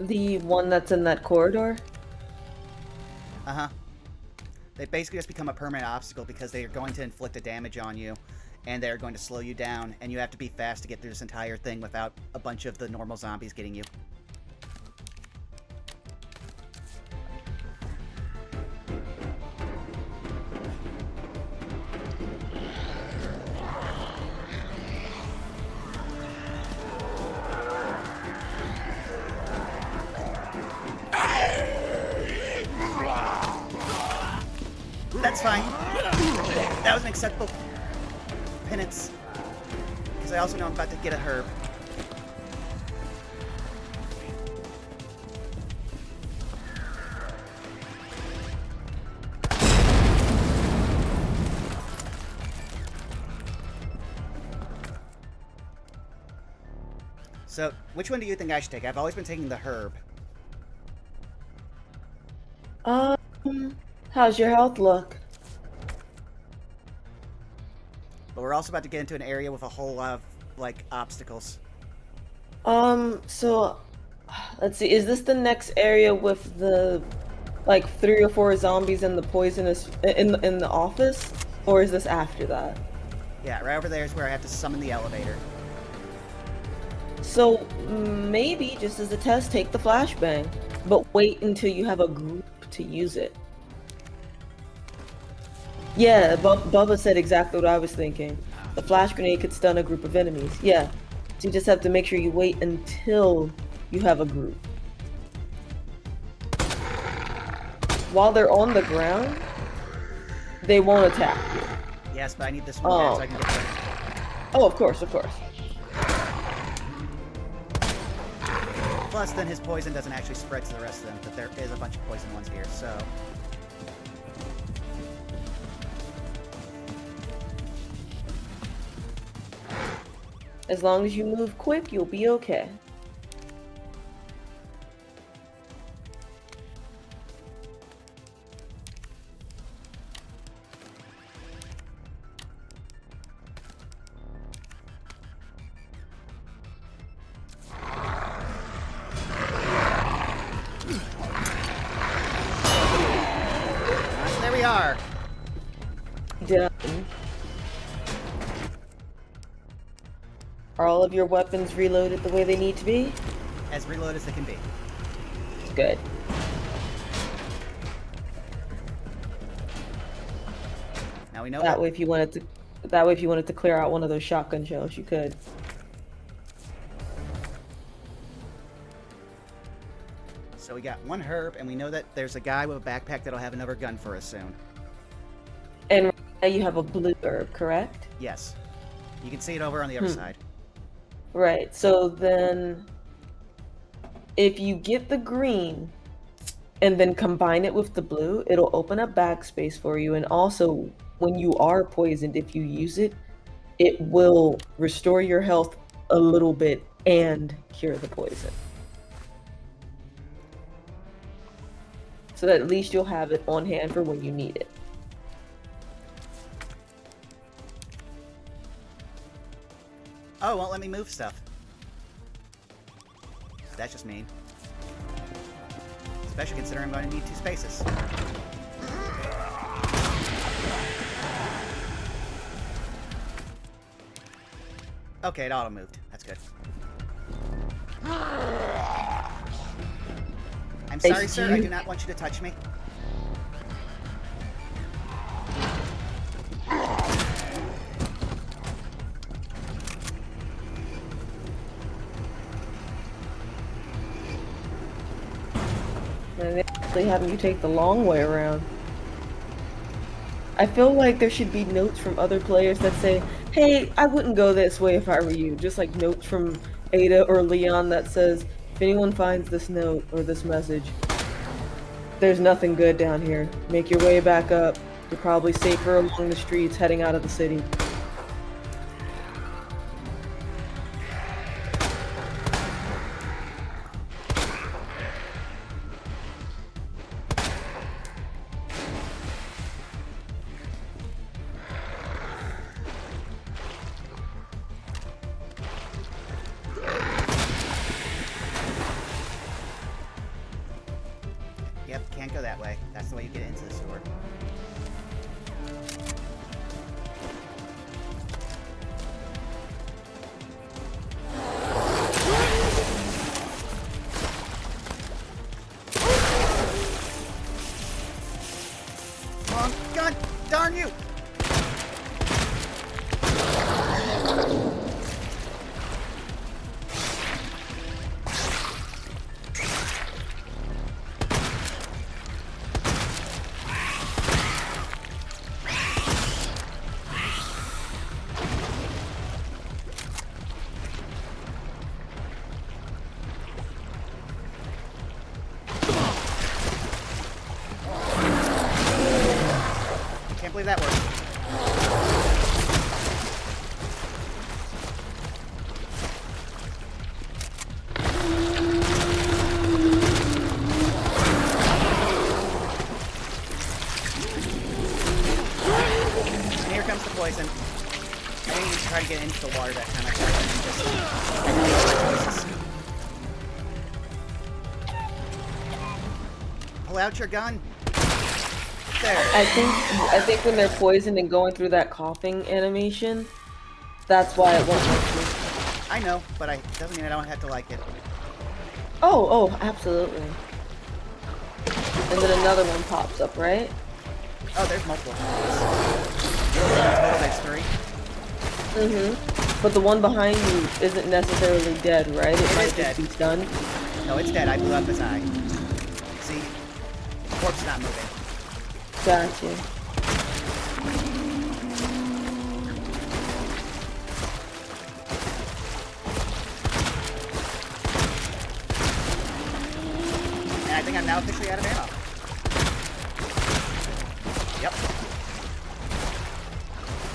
The one that's in that corridor? Uh-huh. They basically just become a permanent obstacle because they are going to inflict a damage on you, and they're going to slow you down, and you have to be fast to get through this entire thing without a bunch of the normal zombies getting you. That's fine. That was an acceptable penance. Because I also know I'm about to get a herb. So, which one do you think I should take? I've always been taking the herb. How's your health look? But we're also about to get into an area with a whole lot of, like, obstacles. So, let's see, is this the next area with the, like, 3 or 4 zombies and the poisonous, in the office? Or is this after that? Yeah, right over there is where I have to summon the elevator. So, maybe, just as a test, take the flashbang. But wait until you have a group to use it. Yeah, Bubba said exactly what I was thinking. The flash grenade could stun a group of enemies. Yeah. So you just have to make sure you wait until you have a group. While they're on the ground, they won't attack you. Yes, but I need this one back so I can get there. Oh, of course, of course. Plus, then his poison doesn't actually spread to the rest of them, but there is a bunch of poison ones here, so... As long as you move quick, you'll be okay. There we are! Done. Are all of your weapons reloaded the way they need to be? As reloaded as they can be. Good. Now we know That way, if you wanted to clear out one of those shotgun shells, you could. So we got one herb, and we know that there's a guy with a backpack that'll have another gun for us soon. And right now you have a blue herb, correct? Yes. You can see it over on the other side. Right, so then if you get the green and then combine it with the blue, it'll open up backspace for you. And also, when you are poisoned, if you use it, it will restore your health a little bit and cure the poison. So that at least you'll have it on hand for when you need it. Oh, won't let me move stuff. That's just mean. Especially considering I'm going to need 2 spaces. Okay, it auto-moved. That's good. I'm sorry, sir. I do not want you to touch me. And they actually having you take the long way around. I feel like there should be notes from other players that say, hey, I wouldn't go this way if I were you. Just like notes from Ada or Leon that says, if anyone finds this note or this message, there's nothing good down here. Make your way back up. You're probably safer along the streets heading out of the city. can't go that way. That's the way you get into the store. Oh, God darn you! Can't believe that worked. And here comes the poison. I think you should try to get into the water that time. I just pull out your gun. There. I think when they're poisoned and going through that coughing animation, that's why it won't work me. I know, but it doesn't mean I don't have to like it. Oh, absolutely. And then another one pops up, right? Oh, there's multiple. Total makes 3. But the one behind you isn't necessarily dead, right? It might is just dead. be stunned. No, it's dead. I blew up his eye. See? The corpse is not moving. Gotcha. And I think I'm now officially out of ammo. Yep.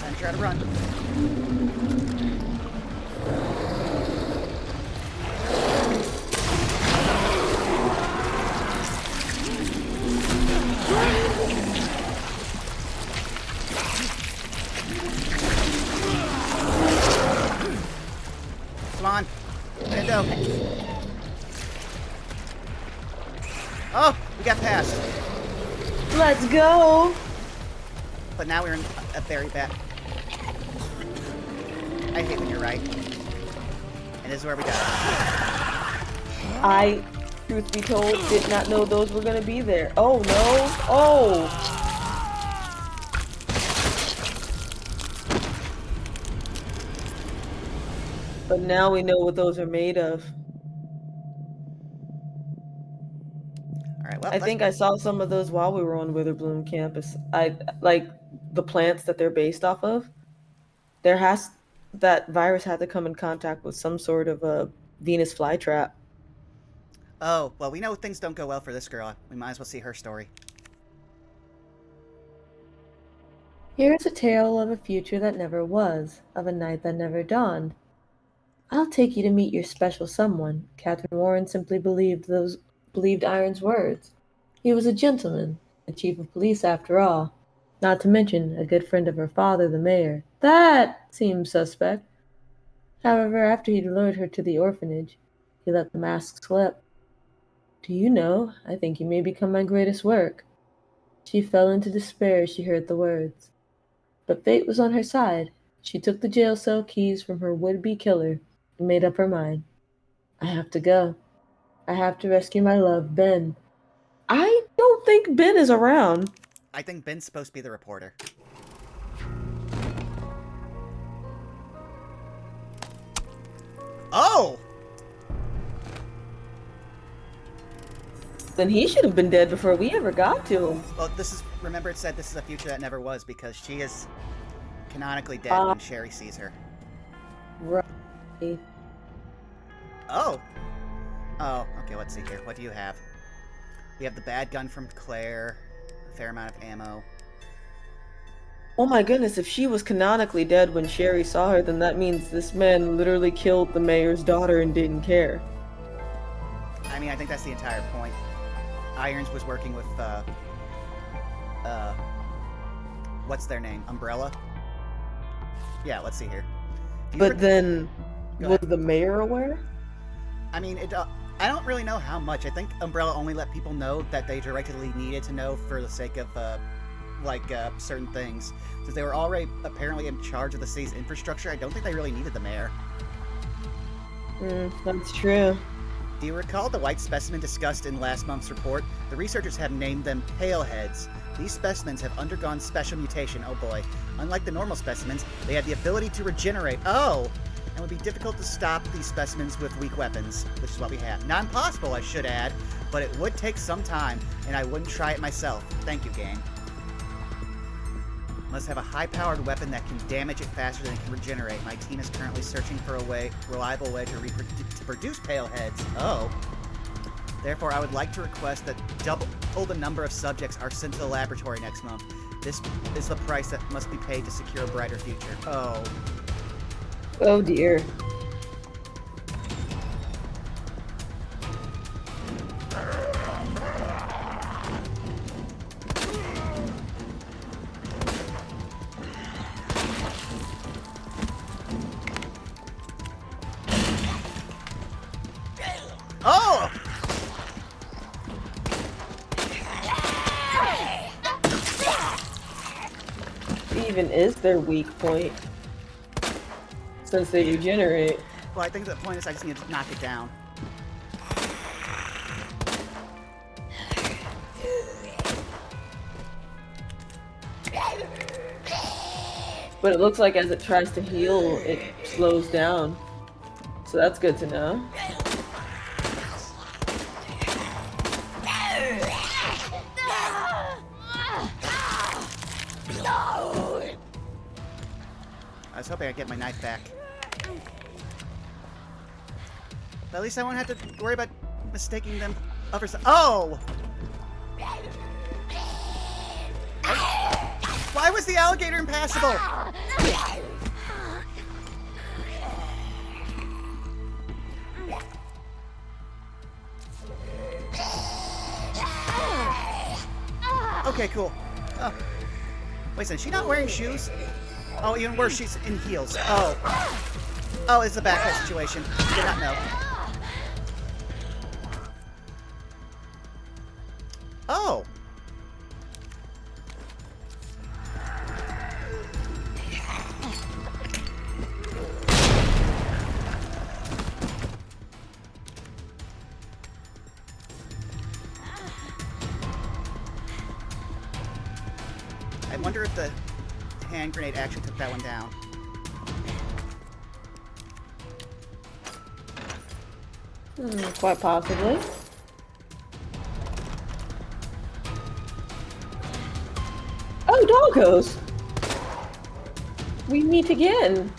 Time to try to run. Come on. Window. Oh, we got past. Let's go! But now we're in a very bad... I hate when you're right. And this is where we die. I, truth be told, did not know those were gonna be there. Oh no! Oh! But now we know what those are made of. Alright, well, I think I saw some of those while we were on Witherbloom campus. I like the plants that they're based off of. That virus had to come in contact with some sort of a Venus flytrap. Oh, well, we know things don't go well for this girl. We might as well see her story. Here is a tale of a future that never was, of a night that never dawned. I'll take you to meet your special someone. Catherine Warren simply believed Iron's words. He was a gentleman, a chief of police after all. Not to mention a good friend of her father, the mayor. That seemed suspect. However, after he'd lured her to the orphanage, he let the mask slip. Do you know, I think you may become my greatest work. She fell into despair as she heard the words. But fate was on her side. She took the jail cell keys from her would-be killer and made up her mind. I have to go. I have to rescue my love, Ben. I don't think Ben is around. I think Ben's supposed to be the reporter. Oh! Then he should have been dead before we ever got to him. Well, remember it said this is a future that never was because she is canonically dead when Sherry sees her. Right. Oh! Oh, okay, let's see here. What do you have? We have the bad gun from Claire, a fair amount of ammo. Oh my goodness, if she was canonically dead when Sherry saw her, then that means this man literally killed the mayor's daughter and didn't care. I mean, I think that's the entire point. Irons was working with, what's their name? Umbrella? Yeah, let's see here. But then, Go was ahead. the mayor aware? I mean, I don't really know how much. I think Umbrella only let people know that they directly needed to know for the sake of, certain things. Since they were already apparently in charge of the city's infrastructure, I don't think they really needed the mayor. That's true. Do you recall the white specimen discussed in last month's report? The researchers have named them paleheads. These specimens have undergone special mutation, oh boy. Unlike the normal specimens, they have the ability to regenerate. Oh! And it would be difficult to stop these specimens with weak weapons, which is what we have. Not impossible, I should add, but it would take some time, and I wouldn't try it myself. Thank you, game. Must have a high-powered weapon that can damage it faster than it can regenerate. My team is currently searching for a reliable way to produce paleheads. Oh. Therefore, I would like to request that double the number of subjects are sent to the laboratory next month. This is the price that must be paid to secure a brighter future. Oh. Oh dear. Oh! Even is their weak point? Since they regenerate. Well, I think the point is I just need to knock it down. But it looks like as it tries to heal, it slows down. So that's good to know. I was hoping I'd get my knife back. But at least I won't have to worry about mistaking them for some— Oh! Why was the alligator impassable? Okay, cool. Oh. Wait a second, is she not wearing shoes? Oh, even worse, she's in heels. Oh. Oh, it's a backpack situation. Did not know. Oh. I wonder if the hand grenade actually took that one down. Quite possibly. Oh, doggos! We meet again.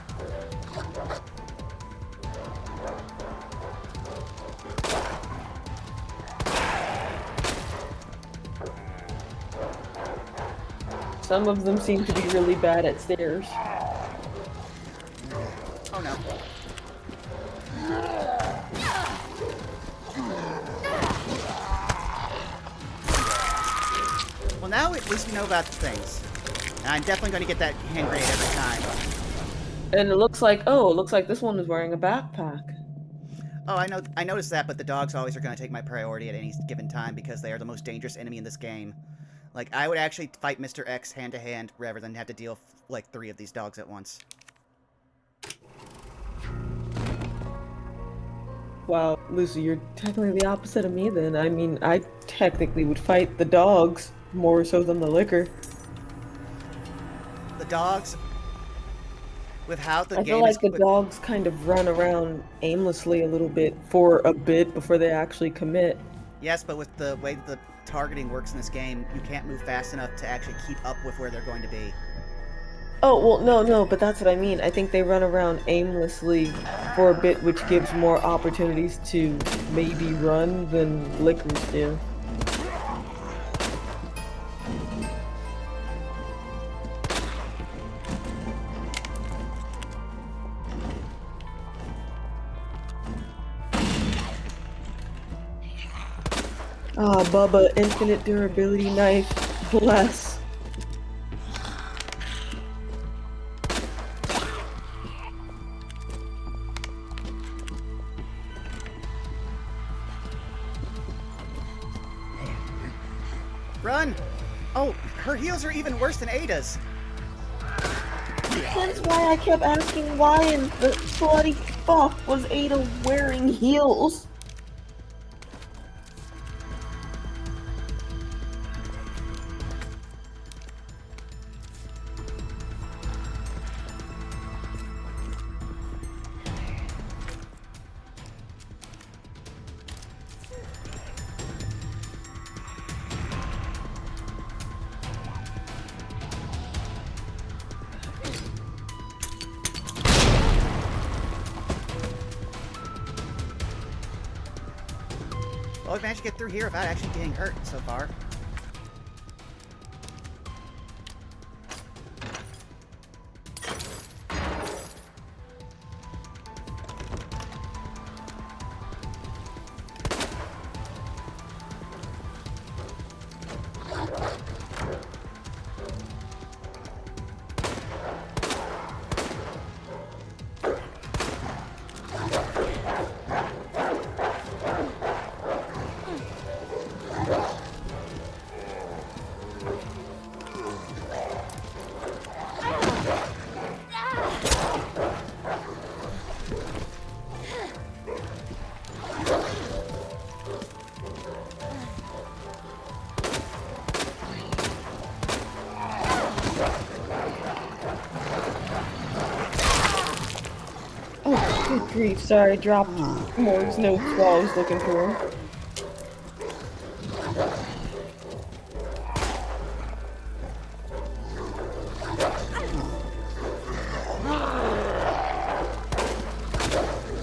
Some of them seem to be really bad at stairs. Oh no. Well, now at least we know about the things. And I'm definitely going to get that hand grenade every time. And it looks like, oh, it looks like this one is wearing a backpack. Oh, I noticed that, but the dogs always are going to take my priority at any given time because they are the most dangerous enemy in this game. Like, I would actually fight Mr. X hand-to-hand rather than have to deal with, like, 3 of these dogs at once. Wow, Lucy, you're technically the opposite of me then. I mean, I technically would fight the dogs more so than the liquor. The dogs, with how the I game feel like is... the dogs kind of run around aimlessly a little bit for a bit before they actually commit. Yes, but with the way the targeting works in this game, you can't move fast enough to actually keep up with where they're going to be. Oh, well, no, but that's what I mean. I think they run around aimlessly for a bit, which gives more opportunities to maybe run than lickers do. Ah, Bubba, infinite durability knife. Bless. Run! Oh, her heels are even worse than Ada's. That's why I kept asking why in the bloody fuck was Ada wearing heels? Well, we managed to get through here without actually getting hurt so far. Oh, good grief, sorry, I dropped Morg's notes while I was looking for him.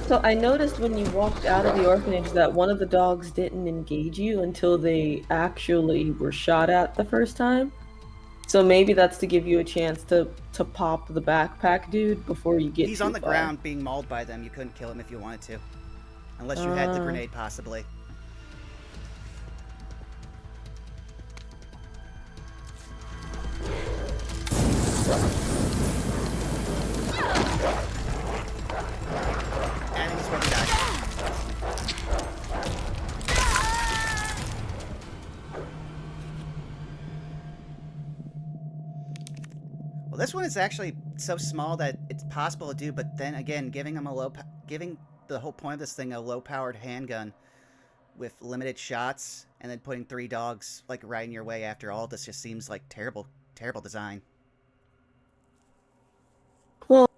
So I noticed when you walked out of the orphanage that one of the dogs didn't engage you until they actually were shot at the first time. So maybe that's to give you a chance to pop the backpack dude before you get He's too on the far. ground being mauled by them. You couldn't kill him if you wanted to. Unless you had the grenade, possibly. And he's where he died. Well, this one is actually so small that it's possible to do, but then again, giving the whole point of this thing a low-powered handgun with limited shots, and then putting 3 dogs like right in your way after all this just seems like terrible, terrible design. Well,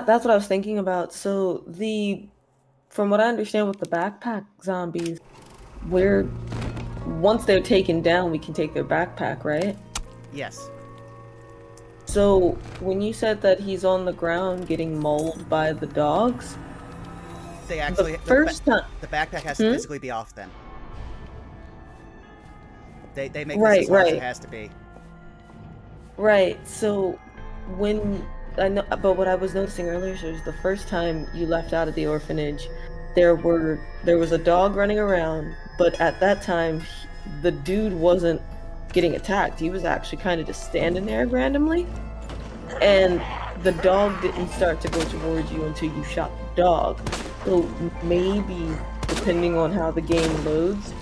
that's what I was thinking about. So from what I understand with the backpack zombies, once they're taken down, we can take their backpack, right? Yes. So when you said that he's on the ground getting mauled by the dogs, They actually the first time, the backpack has to physically be off them. They make Right, this as hard as right. it has to be. right? So when I know, but what I was noticing earlier is the first time you left out of the orphanage, there was a dog running around, but at that time, the dude wasn't getting attacked. He was actually kind of just standing there randomly. And the dog didn't start to go towards you until you shot the dog. So maybe, depending on how the game loads,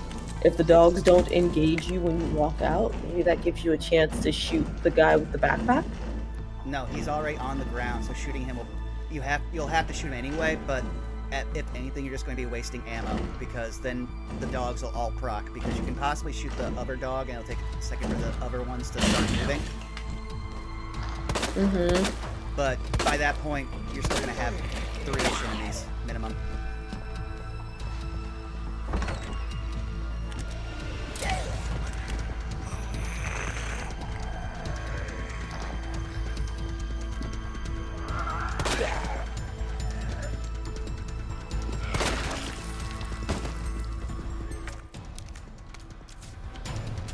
if the dogs don't engage you when you walk out, maybe that gives you a chance to shoot the guy with the backpack. No, he's already on the ground, so shooting him will... You'll have to shoot him anyway, but if anything, you're just going to be wasting ammo, because then the dogs will all proc, because you can possibly shoot the other dog, and it'll take a second for the other ones to start moving. But by that point, you're still going to have 3-ish enemies, minimum.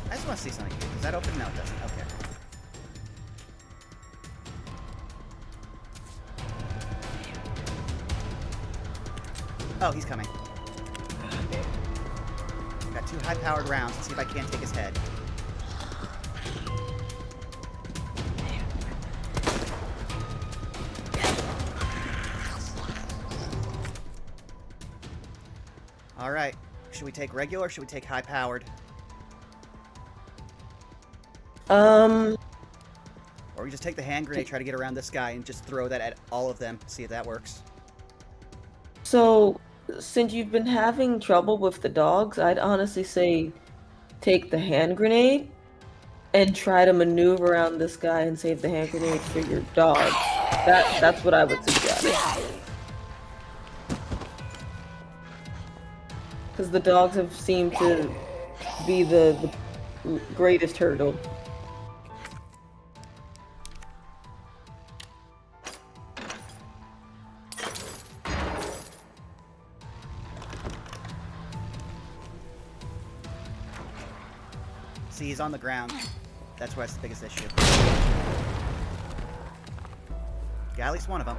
I just want to see something here. Does that open? No, it doesn't. Okay. Oh, he's coming. Got 2 high-powered rounds. Let's see if I can't take his head. Alright. Should we take regular or should we take high-powered? Or we just take the hand grenade, try to get around this guy, and just throw that at all of them. See if that works. So, since you've been having trouble with the dogs, I'd honestly say take the hand grenade and try to maneuver around this guy and save the hand grenade for your dogs. That's what I would suggest. Because the dogs have seemed to be the greatest hurdle. See, he's on the ground. That's why it's the biggest issue. Got at least one of them.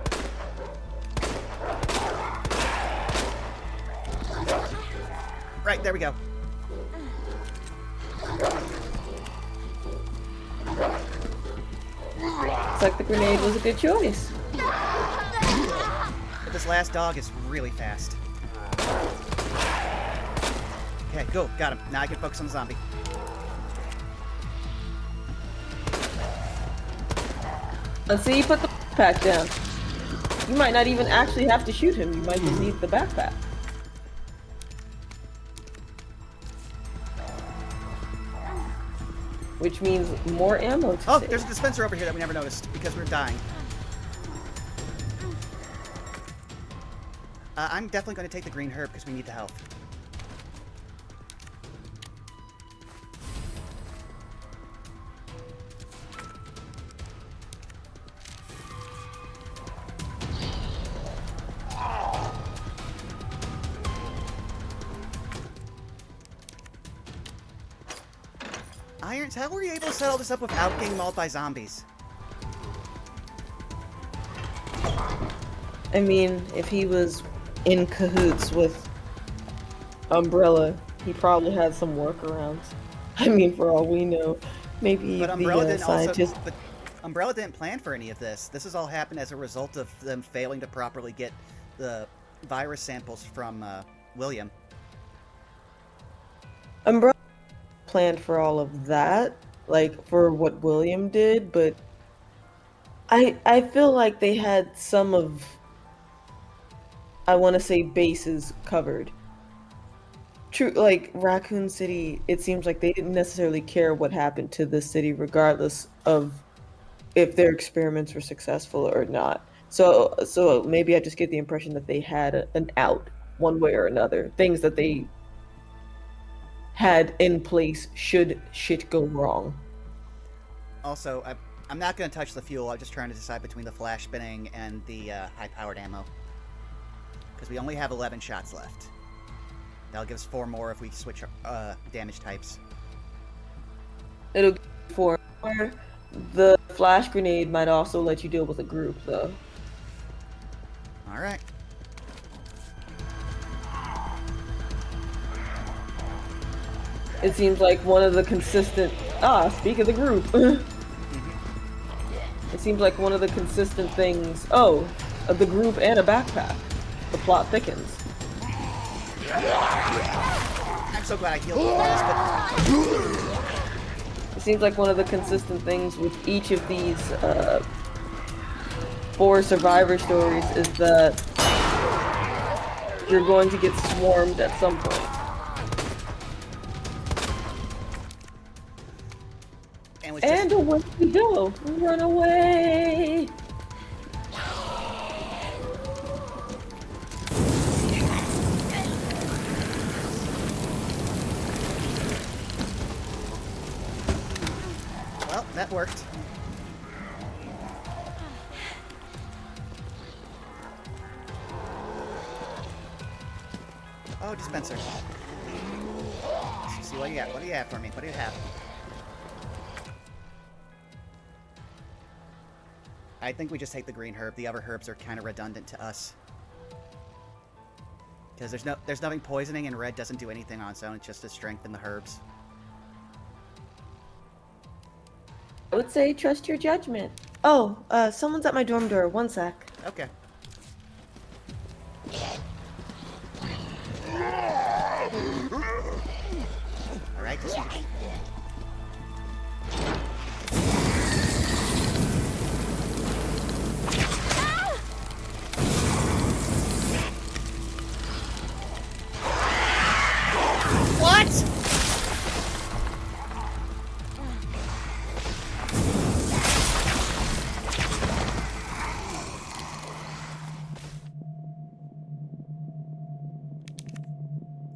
Right, there we go. Looks like the grenade was a good choice. But this last dog is really fast. Okay, go. Got him. Now I can focus on the zombie. Let's see you put the backpack down. You might not even actually have to shoot him. You might just need the backpack. Which means more ammo to Oh, save. there's a dispenser over here that we never noticed because we're dying. I'm definitely going to take the green herb because we need the health. Irons, how were you able to set all this up without getting mauled by zombies? I mean, if he was in cahoots with Umbrella, he probably had some workarounds. I mean, for all we know, maybe But Umbrella the didn't scientist. also. But Umbrella didn't plan for any of this. This has all happened as a result of them failing to properly get the virus samples from William. Umbrella planned for all of that, like for what William did, but I feel like they had some of, I want to say, bases covered. True, like Raccoon City, it seems like they didn't necessarily care what happened to the city, regardless of if their experiments were successful or not. So maybe I just get the impression that they had an out one way or another. Things that they had in place should shit go wrong. Also, I'm not going to touch the fuel. I'm just trying to decide between the flash spinning and the high-powered ammo. Because we only have 11 shots left. That'll give us 4 more if we switch damage types. It'll give you 4 more. The flash grenade might also let you deal with a group, though. Alright. It seems like one of the consistent... speak of the group. It seems like one of the consistent things... of the group and a backpack. The plot thickens. I'm so glad I healed this, but... It seems like one of the consistent things with each of these 4 survivor stories is that you're going to get swarmed at some point. And away we go! Run away! Well, that worked. Oh, dispenser. Let's see what you got. What do you have for me? What do you have? I think we just take the green herb. The other herbs are kind of redundant to us. Because there's nothing poisoning, and red doesn't do anything on its own. It's just to strengthen the herbs. I would say trust your judgment. Oh, someone's at my dorm door. 1 sec. Okay. Alright,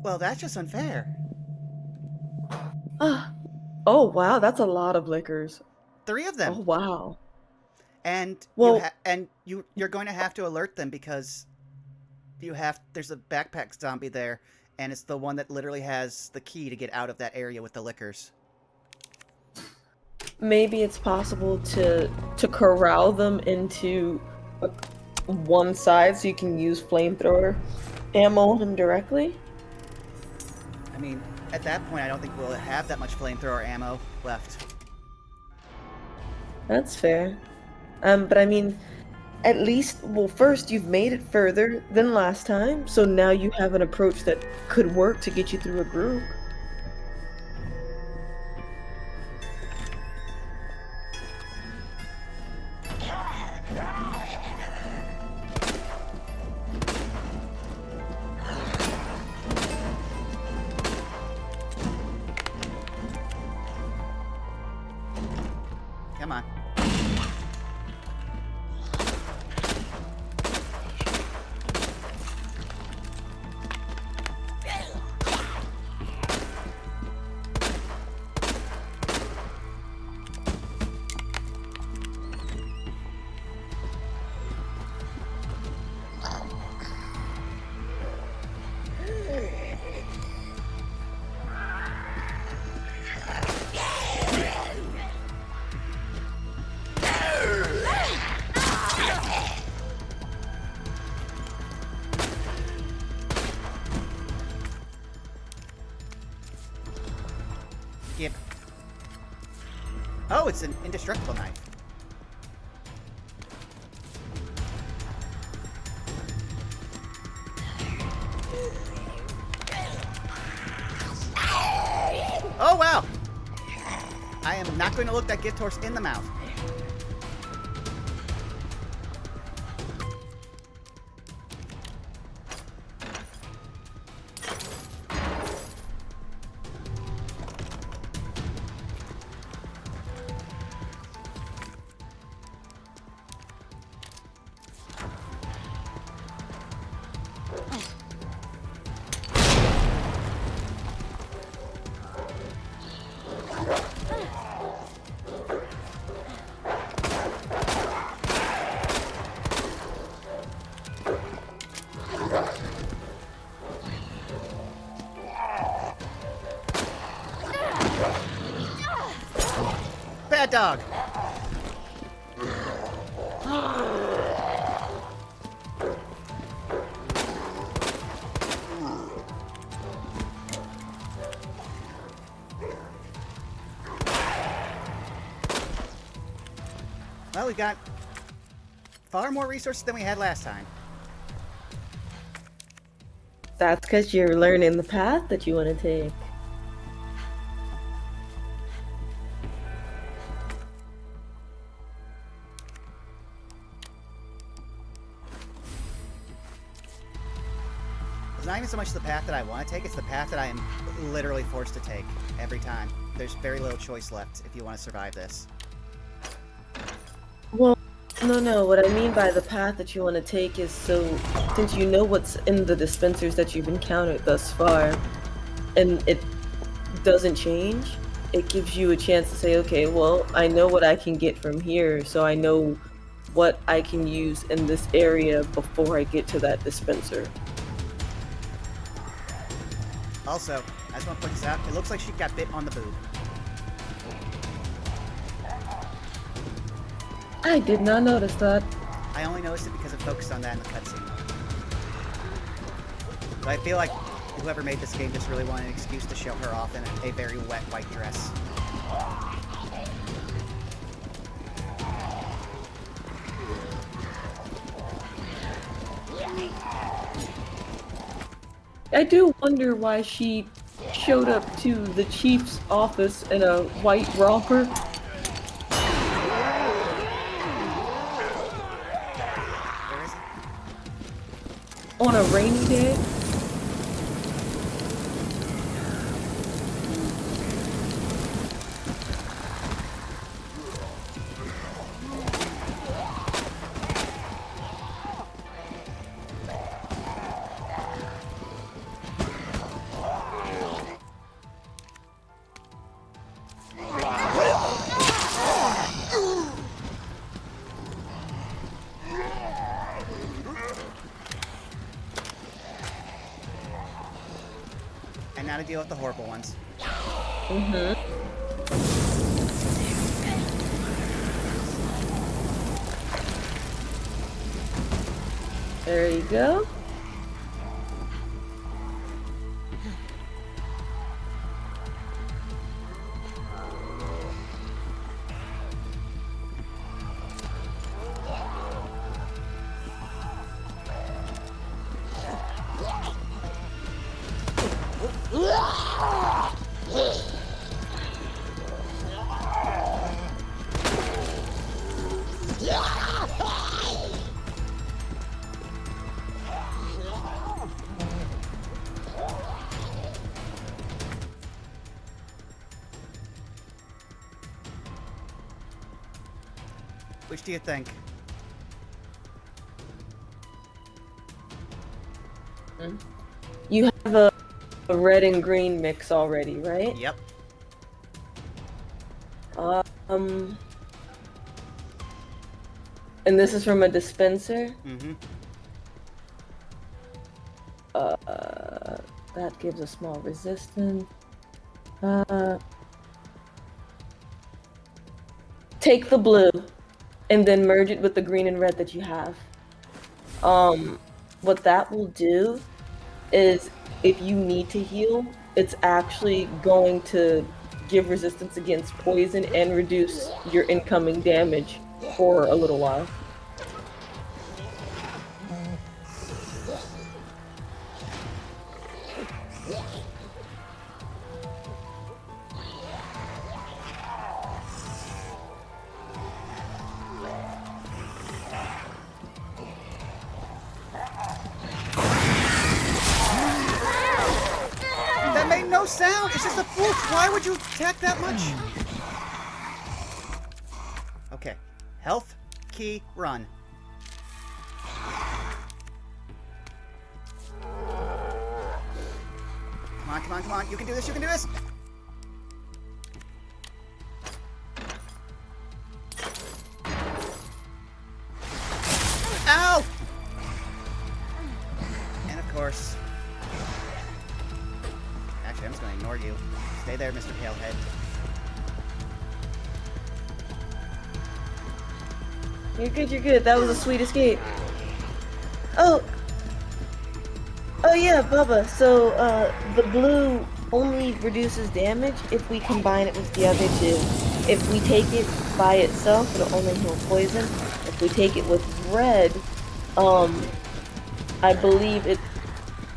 Well, that's just unfair. Ah. Oh wow, that's a lot of liquors. 3 of Oh them. wow. And Well, you're going to have to alert them because there's a backpack zombie there, and it's the one that literally has the key to get out of that area with the liquors. maybe it's possible to corral them into a, one side so you can use flamethrower ammo on them directly. I mean, at that point, I don't think we'll have that much flamethrower ammo left. That's fair. But I mean, at least, well, first you've made it further than last time, so now you have an approach that could work to get you through a group. Come on. Give. Oh, it's an indestructible knife. Oh, wow! I am not going to look that gift horse in the mouth. Bad dog! Well, we got far more resources than we had last time. That's because you're learning the path that you want to take. It's not even so much the path that I want to take, it's the path that I am literally forced to take every time. There's very little choice left if you want to survive this. Well, no. What I mean by the path that you want to take is so, since you know what's in the dispensers that you've encountered thus far, and it doesn't change, it gives you a chance to say, okay, well, I know what I can get from here, so I know what I can use in this area before I get to that dispenser. Also, I just want to point this out, it looks like she got bit on the boob. I did not notice that. I only noticed it because it focused on that in the cutscene. But I feel like whoever made this game just really wanted an excuse to show her off in a very wet white dress. I do wonder why she showed up to the chief's office in a white romper. Where is it? On a rainy day. how to deal with the horrible ones. Mm-hmm. There you go. Which do you think? You have a red and green mix already, right? Yep. And this is from a dispenser? Mm-hmm. That gives a small resistance. Take the blue and then merge it with the green and red that you have. What that will do is if you need to heal, it's actually going to give resistance against poison and reduce your incoming damage for a little while. That made no sound! It's just a fluke! Why would you attack that much? Okay. Health, key, run. Come on, come on, come on. You can do this, you can do this! Ow! And of course... Actually, I'm just going to ignore you. Stay there, Mr. Palehead. You're good, you're good. That was a sweet escape. Oh! Oh yeah, Bubba. So, the blue only reduces damage if we combine it with the other two. If we take it by itself, it'll only heal poison. If we take it with red, I believe it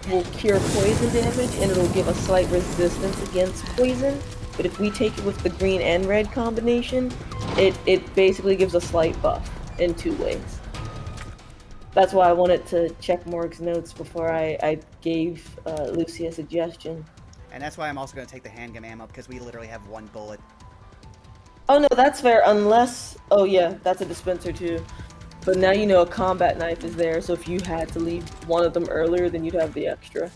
will cure poison damage and it'll give a slight resistance against poison. But if we take it with the green and red combination, it basically gives a slight buff in 2 ways. That's why I wanted to check Morg's notes before I gave Lucy a suggestion. And that's why I'm also going to take the handgun ammo, because we literally have 1 bullet. Oh no, that's fair, unless... Oh yeah, that's a dispenser too. But now you know a combat knife is there, so if you had to leave one of them earlier, then you'd have the extra.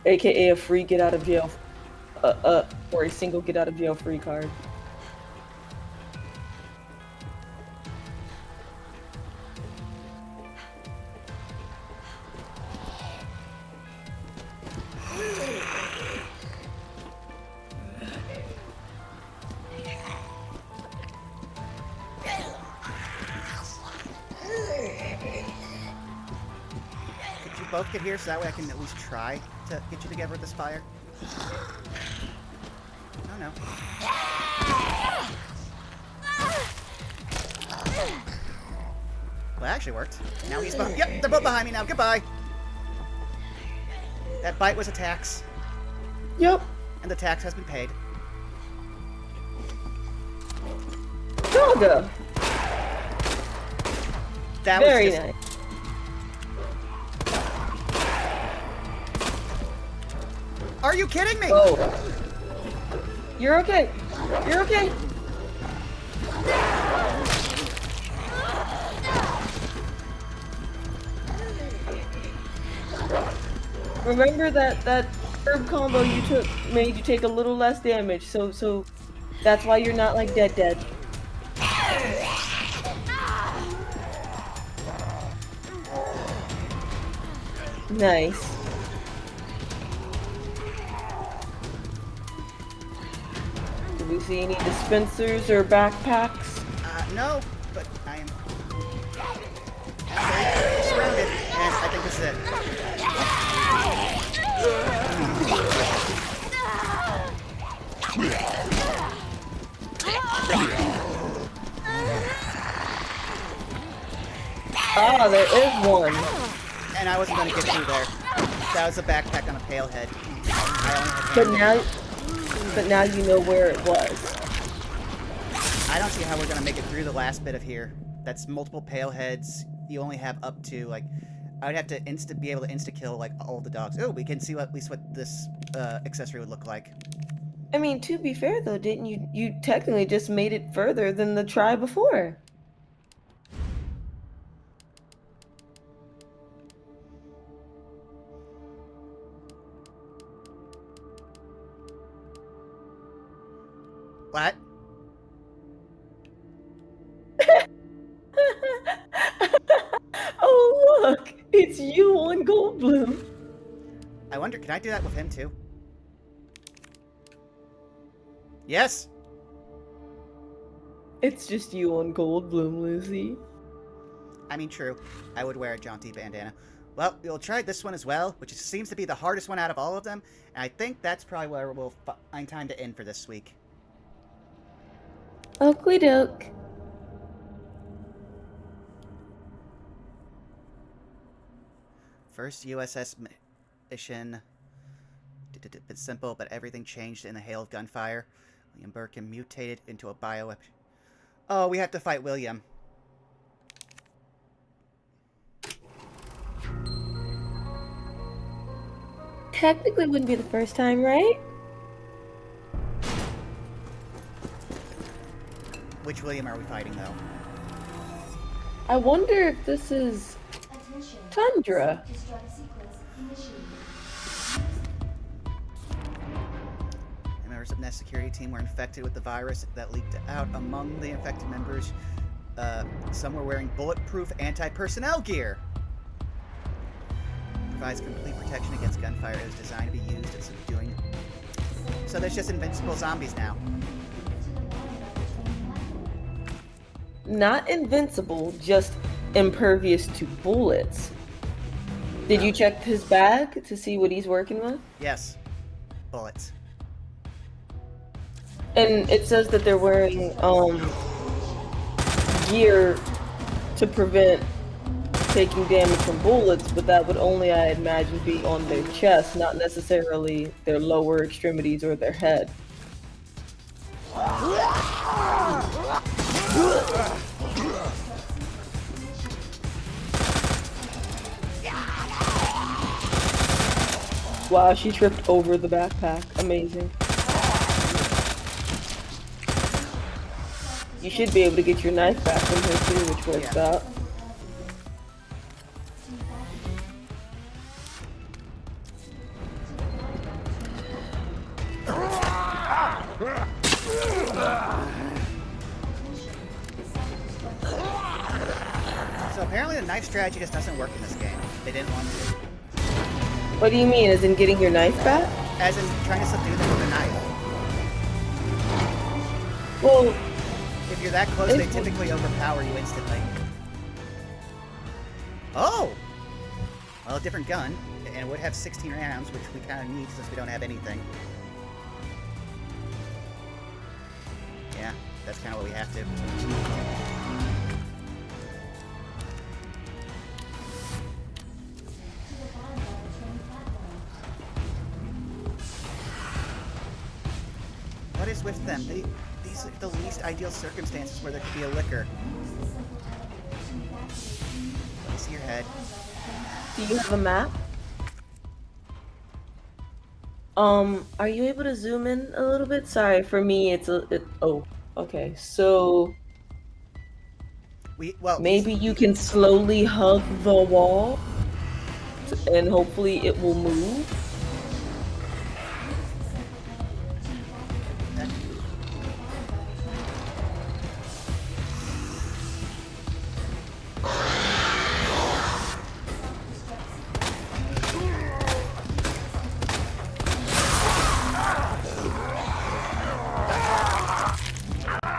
AKA a free get out of jail... or a single get out of jail free card. Both get here, so that way I can at least try to get you together with this fire. Oh no. Well, that actually worked. Now he's behind. Yep, they're both behind me now. Goodbye. That bite was a tax. Yep. And the tax has been paid. Doggo. That Very was just... nice. Are you kidding me? Oh. You're okay. You're okay. Remember that herb combo you took made you take a little less damage, so that's why you're not like dead. Nice. Do we see any dispensers or backpacks? No, but I am absolutely surrounded, and I think this is it. Ah, there is one. And I wasn't going to get through there. That was a backpack on a pail head. I But only now, had but now you know where it was. I don't see how we're going to make it through the last bit of here. That's multiple pail heads. You only have up to, like, I would have to be able to insta-kill, like, all the dogs. Oh, we can see at least what this accessory would look like. I mean, to be fair though, didn't you technically just made it further than the try before? What? Oh look, it's you on Goldblum. I wonder, can I do that with him too? Yes! It's just you on Goldblum, Lucy. I mean, true. I would wear a jaunty bandana. Well, we'll try this one as well, which seems to be the hardest one out of all of them. And I think that's probably where we'll find time to end for this week. Oakley doke. First USS mission. It's simple, but everything changed in the hail of gunfire. William Birkin mutated into a bioweapon. Oh, we have to fight William. Technically wouldn't be the first time, right? Which William are we fighting, though? I wonder if this is Tundra. Members of Nest security team were infected with the virus that leaked out. Among the infected members, some were wearing bulletproof anti-personnel gear. Provides complete protection against gunfire. It was designed to be used in subduing. So there's just invincible zombies now. Not invincible, just impervious to bullets. Did you check his bag to see what he's working with? Yes. Bullets. And it says that they're wearing gear to prevent taking damage from bullets, but that would only, I imagine, be on their chest, not necessarily their lower extremities or their head. Wow, she tripped over the backpack. Amazing. You should be able to get your knife back from her too, which works out. So apparently the knife strategy just doesn't work in this game. They didn't want to. What do you mean, as in getting your knife back? As in trying to subdue them with a knife. Well, If you're that close, they typically overpower you instantly. Oh! Well, a different gun, and it would have 16 rounds, which we kind of need since we don't have anything. Yeah, that's kind of what we have to. What is with them? These are the least ideal circumstances where there could be a liquor. Let me see your head. do you have a map? Are you able to zoom in a little bit? Sorry, for me, oh, okay. So maybe you can slowly hug the wall, and hopefully it will move.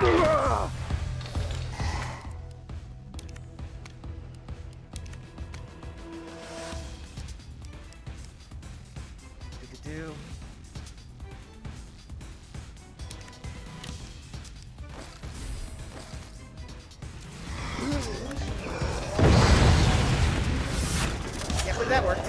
Do. Can't believe that worked.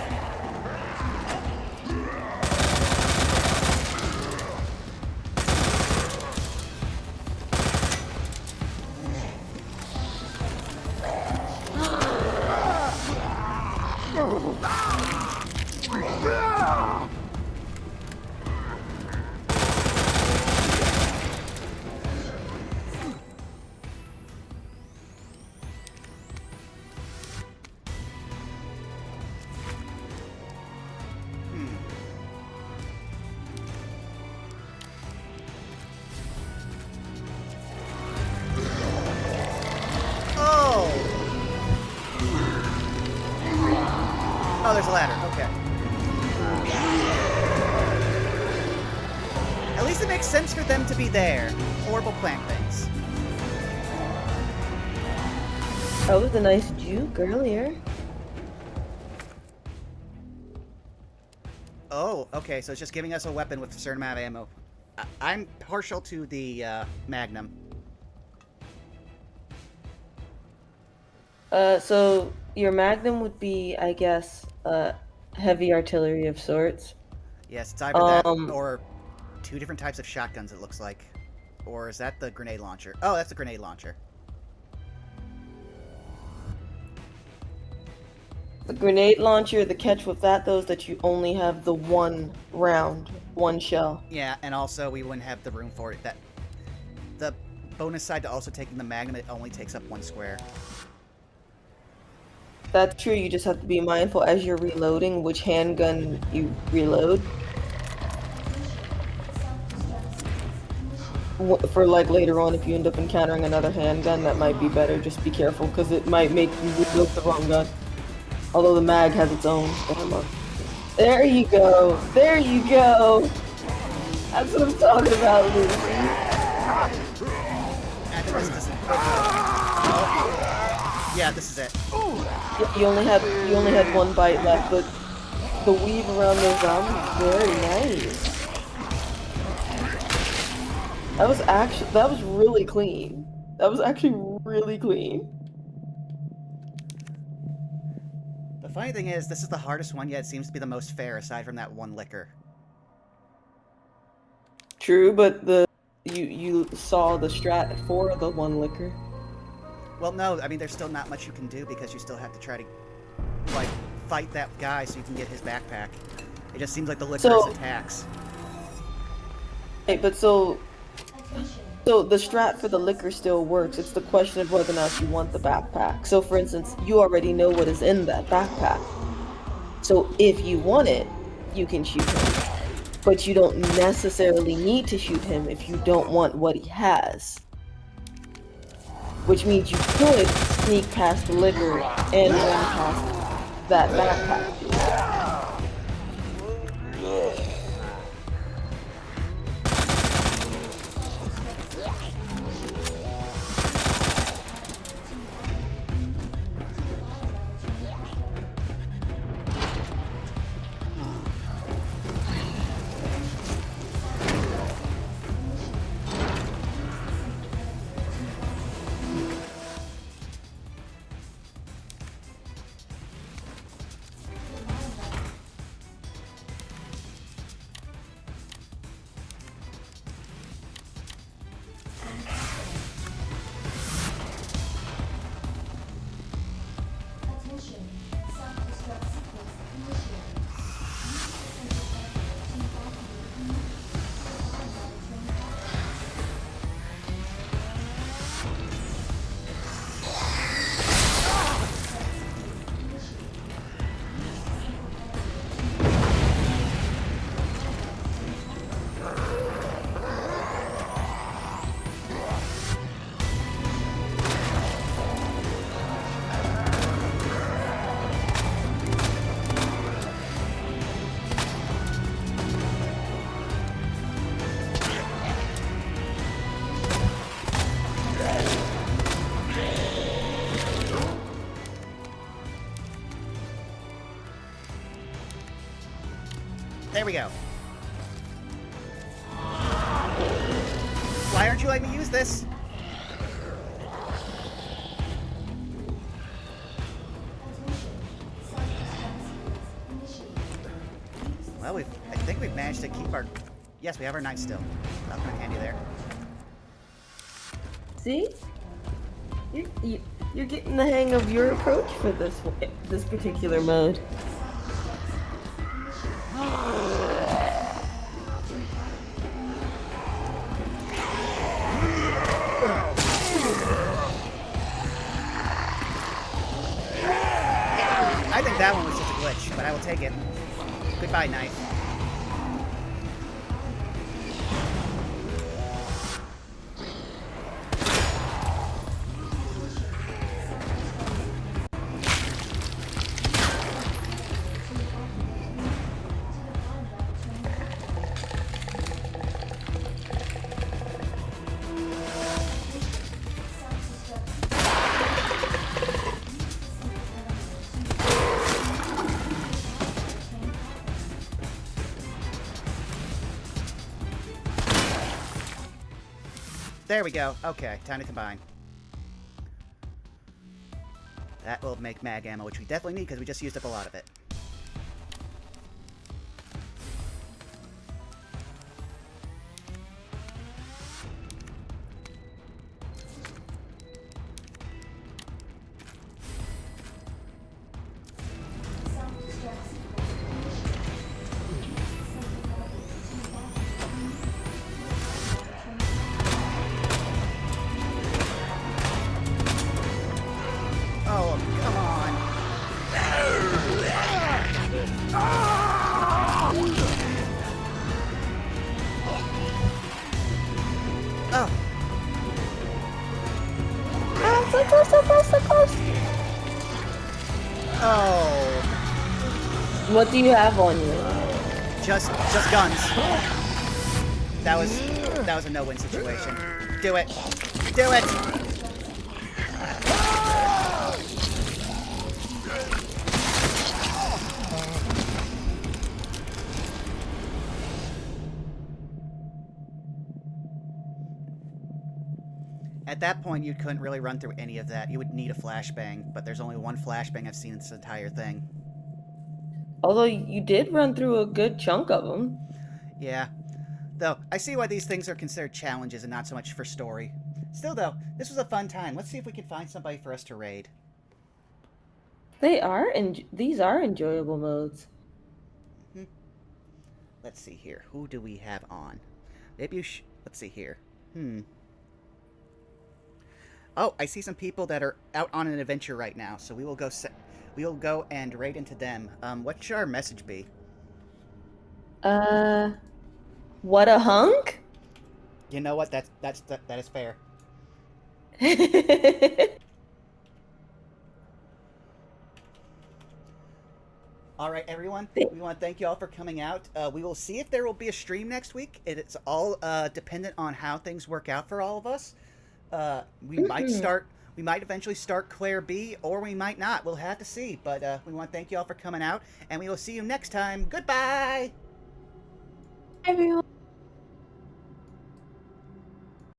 Oh, there's a ladder. Okay. At least it makes sense for them to be there. Horrible plant things. That was a nice juke earlier. Oh, okay, so it's just giving us a weapon with a certain amount of ammo. I'm partial to the Magnum. So your Magnum would be, I guess, heavy artillery of sorts. Yes, it's either that or two different types of shotguns, it looks like. Or is that the grenade launcher? Oh, that's the grenade launcher. The grenade launcher, the catch with that, though, is that you only have the one round, one shell. Yeah, and also we wouldn't have the room for it. That the bonus side to also taking the Magnum, it only takes up one square. That's true, you just have to be mindful as you're reloading which handgun you reload. For like later on, if you end up encountering another handgun, that might be better. Just be careful, because it might make you reload the wrong gun. Although the mag has its own ammo. There you go! There you go! That's what I'm talking about, Lucy. I think this is oh. Yeah, this is it. You only had one bite left, but the weave around those zombies, very nice. That was really clean. That was actually really clean. The funny thing is, this is the hardest one, yet it seems to be the most fair, aside from that one liquor. True, but you saw the strat for the one liquor. Well, no, I mean, there's still not much you can do because you still have to try to, like, fight that guy so you can get his backpack. It just seems like the liquor is attacks. Hey, but so the strat for the liquor still works. It's the question of whether or not you want the backpack. So, for instance, you already know what is in that backpack. So, if you want it, you can shoot him. But you don't necessarily need to shoot him if you don't want what he has. Which means you could sneak past the liquor and run past that backpack. we go. Why aren't you letting me use this? Well, I think we've managed to keep our... Yes, we have our knight still. That's kind of handy there. See? You're getting the hang of your approach for this particular mode. I think that one was just a glitch, but I will take it. Goodbye, knife. There we go. Okay, time to combine. That will make mag ammo, which we definitely need because we just used up a lot of it. Oh, come on. Oh. Ah, so close, so close, so close. Oh. What do you have on you? Just guns. That was a no-win situation. Do it. Do it. At that point, you couldn't really run through any of that. You would need a flashbang, but there's only one flashbang I've seen in this entire thing. Although you did run through a good chunk of them. Yeah. Though, I see why these things are considered challenges and not so much for story. Still, though, this was a fun time. Let's see if we can find somebody for us to raid. These are enjoyable modes. Let's see here. Who do we have on? Maybe you let's see here. Oh, I see some people that are out on an adventure right now, so we will go and raid into them. What should our message be? What a hunk? You know what? That is fair. All right, everyone. We want to thank you all for coming out. We will see if there will be a stream next week. It's all dependent on how things work out for all of us. We might eventually start Claire B, or we might not. We'll have to see. But we want to thank you all for coming out, and we will see you next time. Goodbye. Everyone.